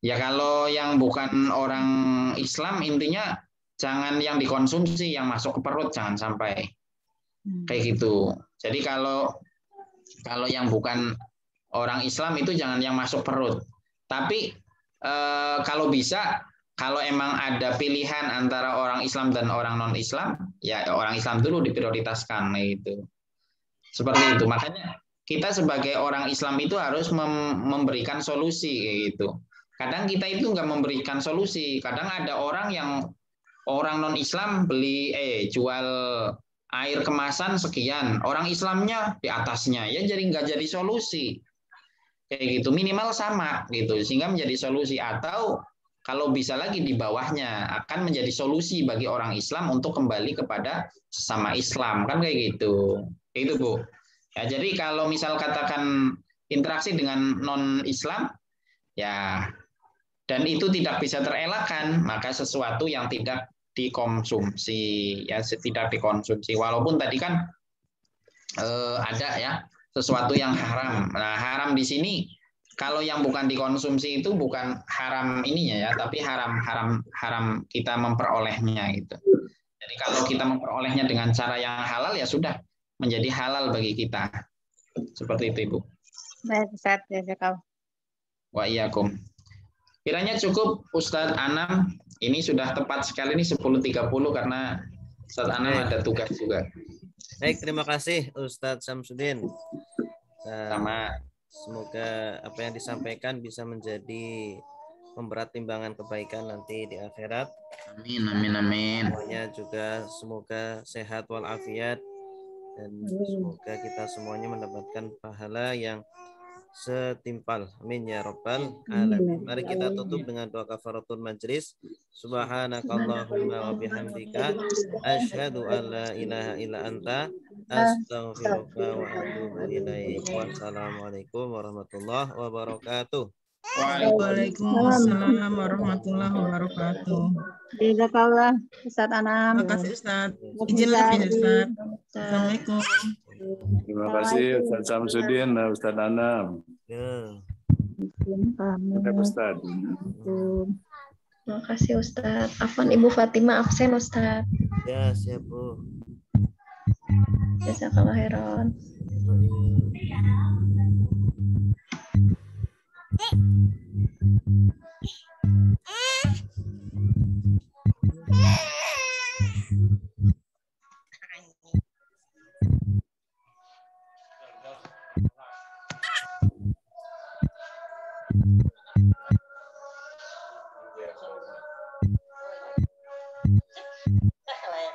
Ya kalau yang bukan orang Islam intinya jangan yang dikonsumsi, yang masuk ke perut jangan sampai kayak gitu. Jadi kalau yang bukan orang Islam itu jangan yang masuk perut. Tapi kalau bisa, kalau emang ada pilihan antara orang Islam dan orang non-Islam, ya orang Islam dulu diprioritaskan gitu. Seperti itu. Makanya kita sebagai orang Islam itu harus memberikan solusi gitu. Kadang kita itu nggak memberikan solusi. Kadang ada orang non-Islam jual air kemasan sekian, orang Islamnya di atasnya, ya jadi nggak jadi solusi. Kayak gitu, minimal sama gitu, sehingga menjadi solusi. Atau kalau bisa lagi di bawahnya akan menjadi solusi bagi orang Islam untuk kembali kepada sesama Islam, kan kayak gitu. Itu Bu. Ya, jadi kalau misal katakan interaksi dengan non-Islam, ya, dan itu tidak bisa terelakkan, maka sesuatu yang tidak dikonsumsi, ya, tidak dikonsumsi. Walaupun tadi kan ada ya sesuatu yang haram. Nah, haram di sini kalau yang bukan dikonsumsi itu bukan haram ininya ya, tapi haram kita memperolehnya gitu. Jadi kalau kita memperolehnya dengan cara yang halal ya sudah menjadi halal bagi kita. Seperti itu, Ibu. Baik, Ustaz. Jazakallah. Wa iyyakum. Kiranya cukup Ustadz Anam. Ini sudah tepat sekali nih 10.30 karena Ustadz Anam ada tugas juga. Baik, terima kasih Ustadz Samsudin. Sama. Semoga apa yang disampaikan bisa menjadi pemberat timbangan kebaikan nanti di akhirat. Amin, amin, amin. Semuanya juga semoga sehat walafiat dan semoga kita semuanya mendapatkan pahala yang setimpal. Amin ya rabbal alamin. Mari kita tutup dengan doa kafaratul majlis. Subhanakallahumma wa bihamdika asyhadu an la ilaha illa anta astaghfiruka wa atubu ilaik. Wassalamualaikum warahmatullahi wabarakatuh. Waalaikumsalam warahmatullahi wabarakatuh. Jazakallah Ustaz Anam. Terima kasih Ustaz. Izin lebih Ustaz. Assalamualaikum. Terima kasih Ustaz Samsudin dan Ustaz Anam. Ya. Ustaz. Terima kasih Ustaz. Afwan Ibu Fatima absen Ustaz. Ya, siap Bu. Jazakallah khairan. Lain